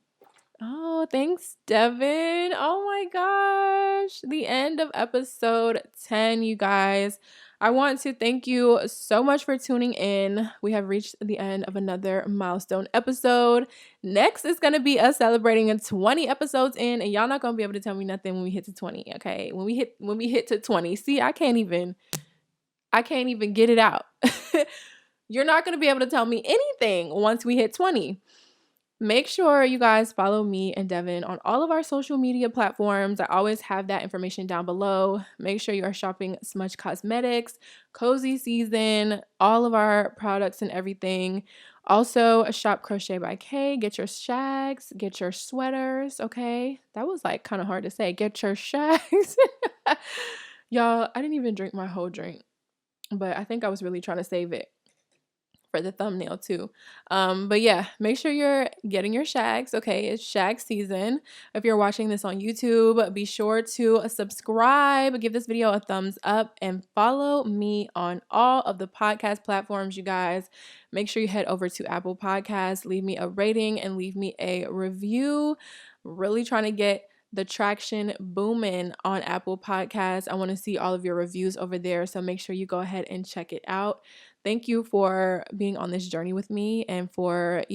S1: Oh, thanks, Devin. Oh my gosh. The end of episode 10, you guys. I want to thank you so much for tuning in. We have reached the end of another milestone episode. Next is going to be us celebrating 20 episodes in, and y'all not going to be able to tell me nothing when we hit to 20, okay? When we hit to 20. See, I can't even get it out. You're not going to be able to tell me anything once we hit 20. Make sure you guys follow me and Devin on all of our social media platforms. I always have that information down below. Make sure you are shopping Smudge Cosmetics, Cozy Szn, all of our products and everything. Also, shop Crochet by K. Get your shags, get your sweaters, okay? That was like kind of hard to say. Get your shags. Y'all, I didn't even drink my whole drink, but I think I was really trying to save it for the thumbnail too. But yeah, make sure you're getting your shags. Okay, it's shag season. If you're watching this on YouTube, be sure to subscribe, give this video a thumbs up, and follow me on all of the podcast platforms, you guys. Make sure you head over to Apple Podcasts, leave me a rating and leave me a review. Really trying to get the traction booming on Apple Podcasts. I want to see all of your reviews over there, so make sure you go ahead and check it out. Thank you for being on this journey with me and for,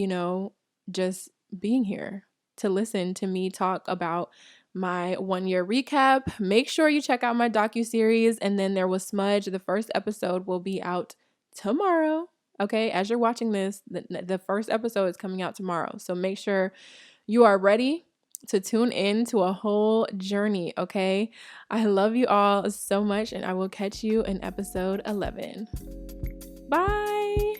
S1: just being here to listen to me talk about my 1-year recap. Make sure you check out my DocuSeries, and then there was Smudge. The first episode will be out tomorrow. Okay, as you're watching this, the first episode is coming out tomorrow. So make sure you are ready to tune in to a whole journey, okay? I love you all so much, and I will catch you in episode 11. Bye.